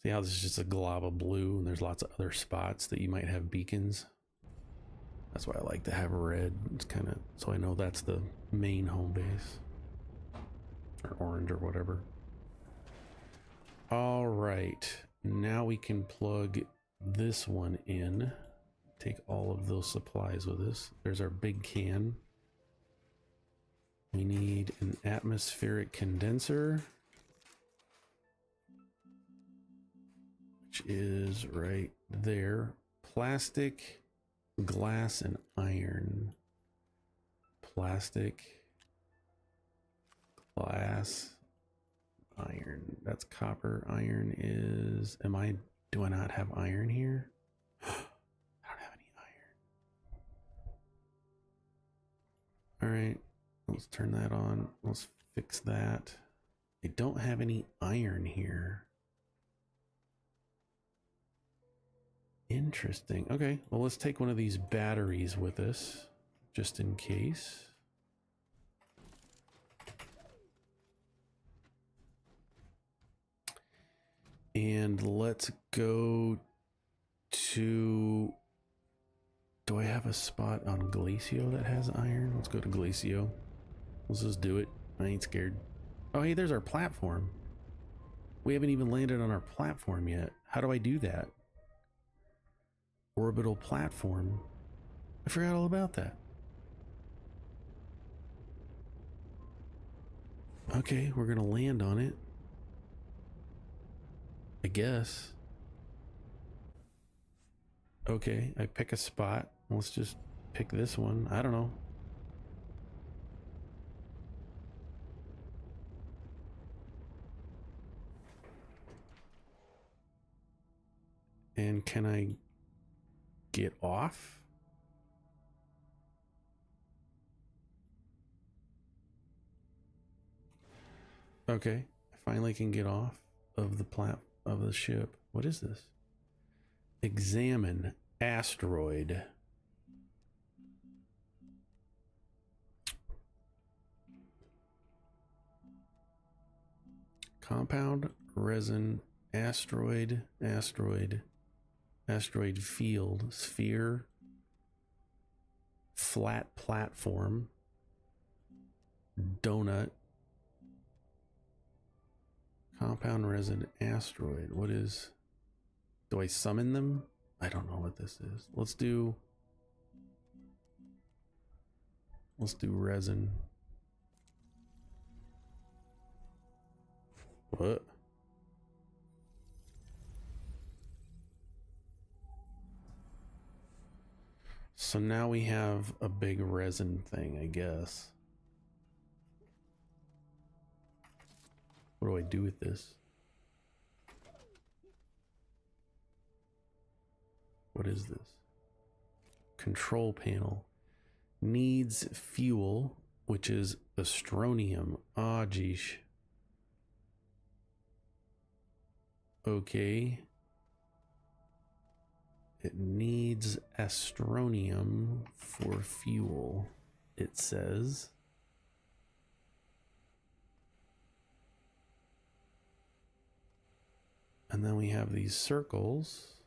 [SPEAKER 1] See how this is just a glob of blue and there's lots of other spots that you might have beacons. That's why I like to have red. It's kind of, so I know that's the main home base. Or orange or whatever. All right. Now we can plug this one in. Take all of those supplies with us. There's our big can. We need an atmospheric condenser, which is right there. Plastic, glass, and iron. Plastic, glass, iron. That's copper. Iron is, do I not have iron here? I don't have any iron. All right, let's turn that on. Let's fix that. I don't have any iron here. Interesting. Okay, well, let's take one of these batteries with us just in case. And let's go to, do I have a spot on Glacio that has iron? Let's go to Glacio. Let's just do it. I ain't scared. Oh, hey, there's our platform. We haven't even landed on our platform yet. How do I do that? Orbital platform. I forgot all about that. Okay, we're gonna land on it, I guess. Okay, I pick a spot. Let's just pick this one. I don't know. And can I get off? Okay, I finally can get off of the ship. What is this? Examine asteroid. Compound, resin, asteroid field, sphere, flat platform, donut, compound, resin, asteroid. What is, do I summon them? I don't know what this is. Let's do Let's do resin. What? So now we have a big resin thing, I guess. What do I do with this? What is this? Control panel. Needs fuel, which is astronium. Ah, geesh. Okay. It needs astronium for fuel, it says. And then we have these circles.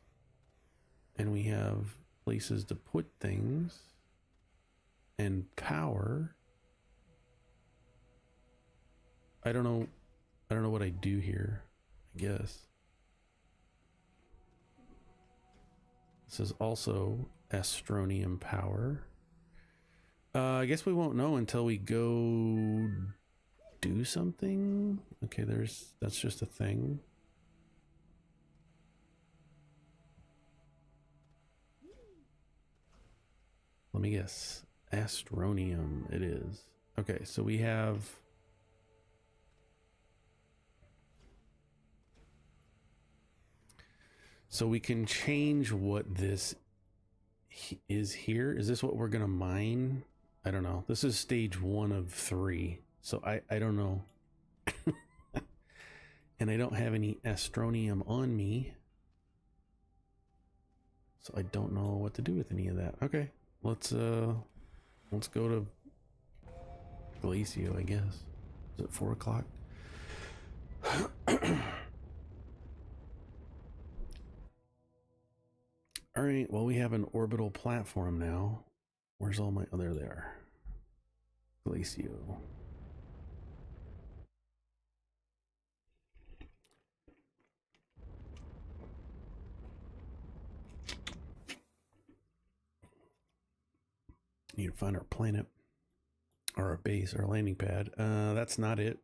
[SPEAKER 1] And we have places to put things. And power. I don't know what I do here, I guess. This is also astronium power. I guess we won't know until we go do something. Okay, that's just a thing. Let me guess. Astronium it is. Okay, so we have so we can change what this is here. Is this what we're gonna mine? I don't know. This is stage 1 of 3, so I don't know. And I don't have any astronium on me, so I don't know what to do with any of that. Okay, let's go to Glacio, I guess. Is it 4 o'clock? All right, well, we have an orbital platform now. Where's all my, oh, there they are. Glacio. Need to find our planet, or our base, our landing pad. That's not it.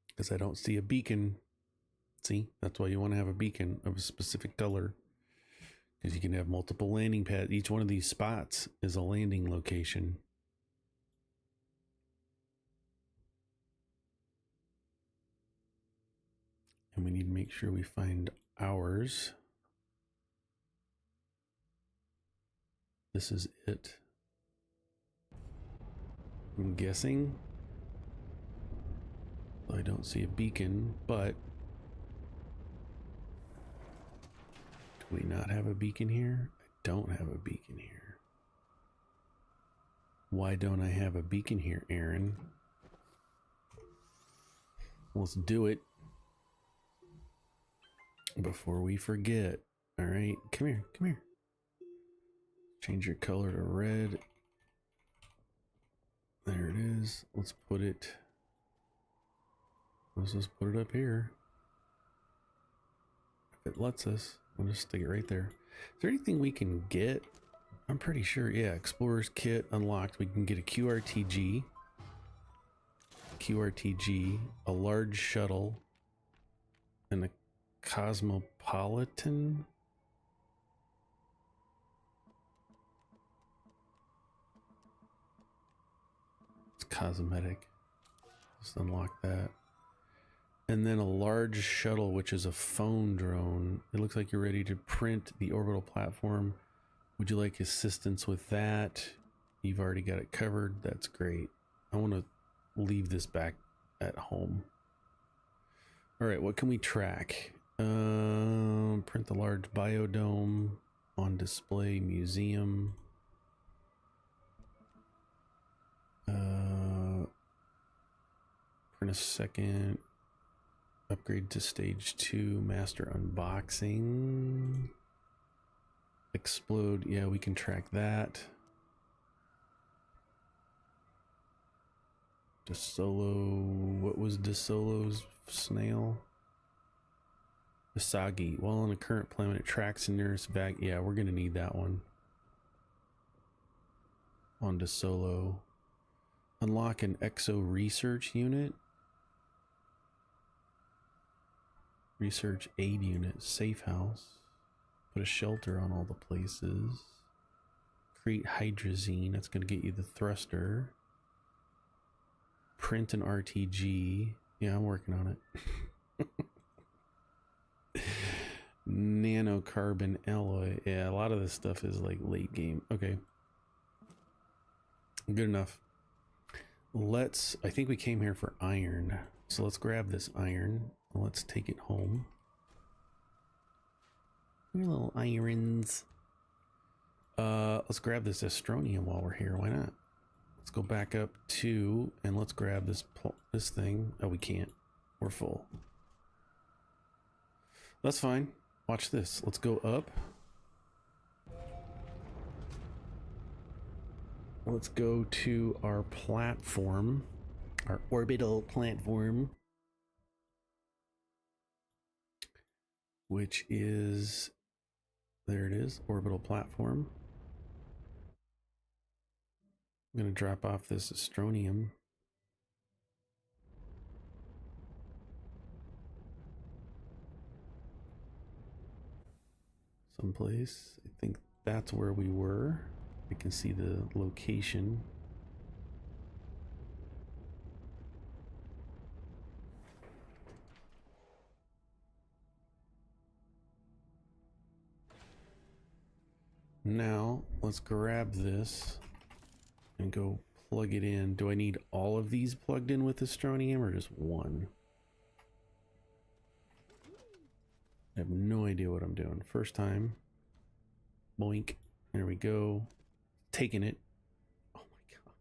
[SPEAKER 1] Because I don't see a beacon. See, that's why you want to have a beacon of a specific color. Because you can have multiple landing pads. Each one of these spots is a landing location. And we need to make sure we find ours. This is it. I'm guessing. I don't see a beacon, but do we not have a beacon here? I don't have a beacon here. Why don't I have a beacon here, Aaron? Let's do it before we forget. All right, come here, come here. Change your color to red. There it is. Let's put it. Let's just put it up here. If it lets us, we'll just stick it right there. Is there anything we can get? I'm pretty sure. Yeah, Explorer's Kit unlocked. We can get a QRTG. A large shuttle, and a cosmopolitan. It's cosmetic. Just unlock that. And then a large shuttle, which is a phone drone. It looks like you're ready to print the orbital platform. Would you like assistance with that? You've already got it covered. That's great. I want to leave this back at home. All right, what can we track? Print the large biodome on display museum. Print a second. Upgrade to stage 2. Master unboxing. Explode. Yeah, we can track that. DeSolo. What was DeSolo's snail? Usagi. While on a current planet, it tracks the nearest bag. Yeah, we're gonna need that one. onto solo. Unlock an exo research unit. Research aid unit. Safe house. Put a shelter on all the places. Create hydrazine. That's going to get you the thruster. Print an RTG. Yeah, I'm working on it. Nanocarbon alloy. Yeah, a lot of this stuff is like late game. Okay. Good enough. I think we came here for iron. So let's grab this iron. Let's take it home. Your little irons. Let's grab this astronium while we're here. Why not? Let's go back up to, and let's grab this thing. Oh, we can't. We're full. That's fine. Watch this. Let's go up. Let's go to our platform, our orbital platform, which is, there it is, orbital platform. I'm going to drop off this astronium. Someplace. I think that's where we were. I can see the location. Now, let's grab this and go plug it in. Do I need all of these plugged in with astronium or just one? I have no idea what I'm doing. First time. Boink. There we go. Taking it. Oh my god.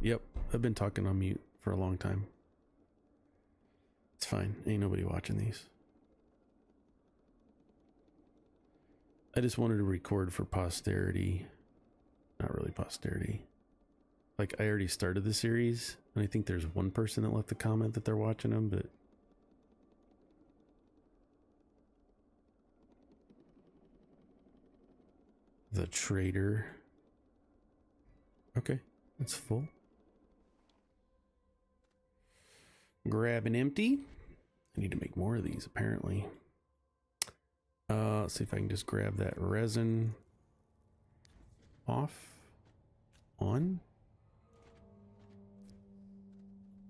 [SPEAKER 1] Yep, I've been talking on mute for a long time. It's fine. Ain't nobody watching these. I just wanted to record for posterity. Not really posterity. Like, I already started the series, and I think there's one person that left a comment that they're watching them, but a trader. Okay, that's full. Grab an empty. I need to make more of these apparently. Let's see if I can just grab that resin off, on.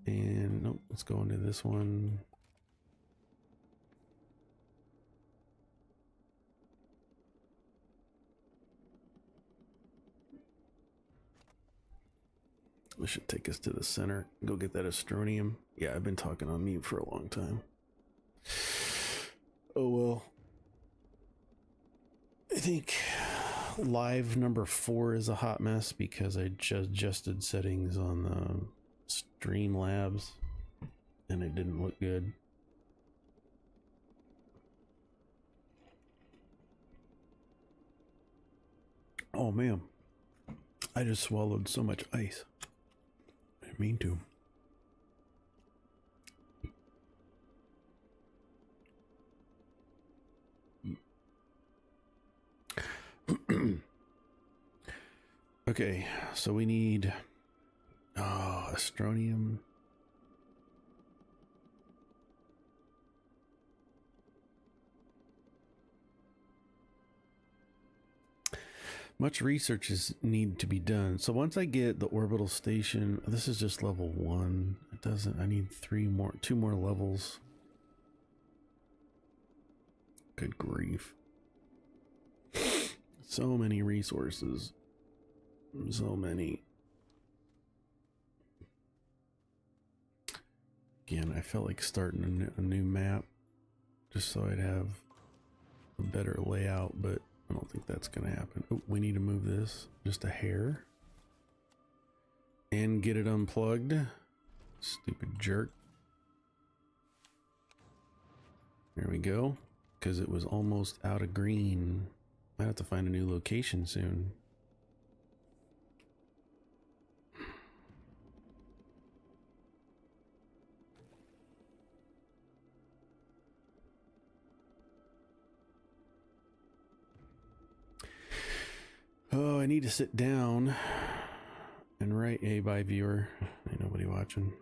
[SPEAKER 1] And nope, let's go into this one. This should take us to the center. Go get that astronium. Yeah, I've been talking on mute for a long time. Oh well. I think live number 4 is a hot mess because I just adjusted settings on the Streamlabs and it didn't look good. Oh man, I just swallowed so much ice. I didn't mean to. Okay, so we need astronium. Much research need to be done. So once I get the orbital station, this is just level 1. It doesn't, I need 2 more levels. Good grief. So many resources. So many. Again, I felt like starting a new map just so I'd have a better layout, but I don't think that's going to happen. Oh, we need to move this just a hair and get it unplugged. Stupid jerk. There we go. Because it was almost out of green. Might have to find a new location soon. Oh, I need to sit down and write a by viewer. Ain't nobody watching.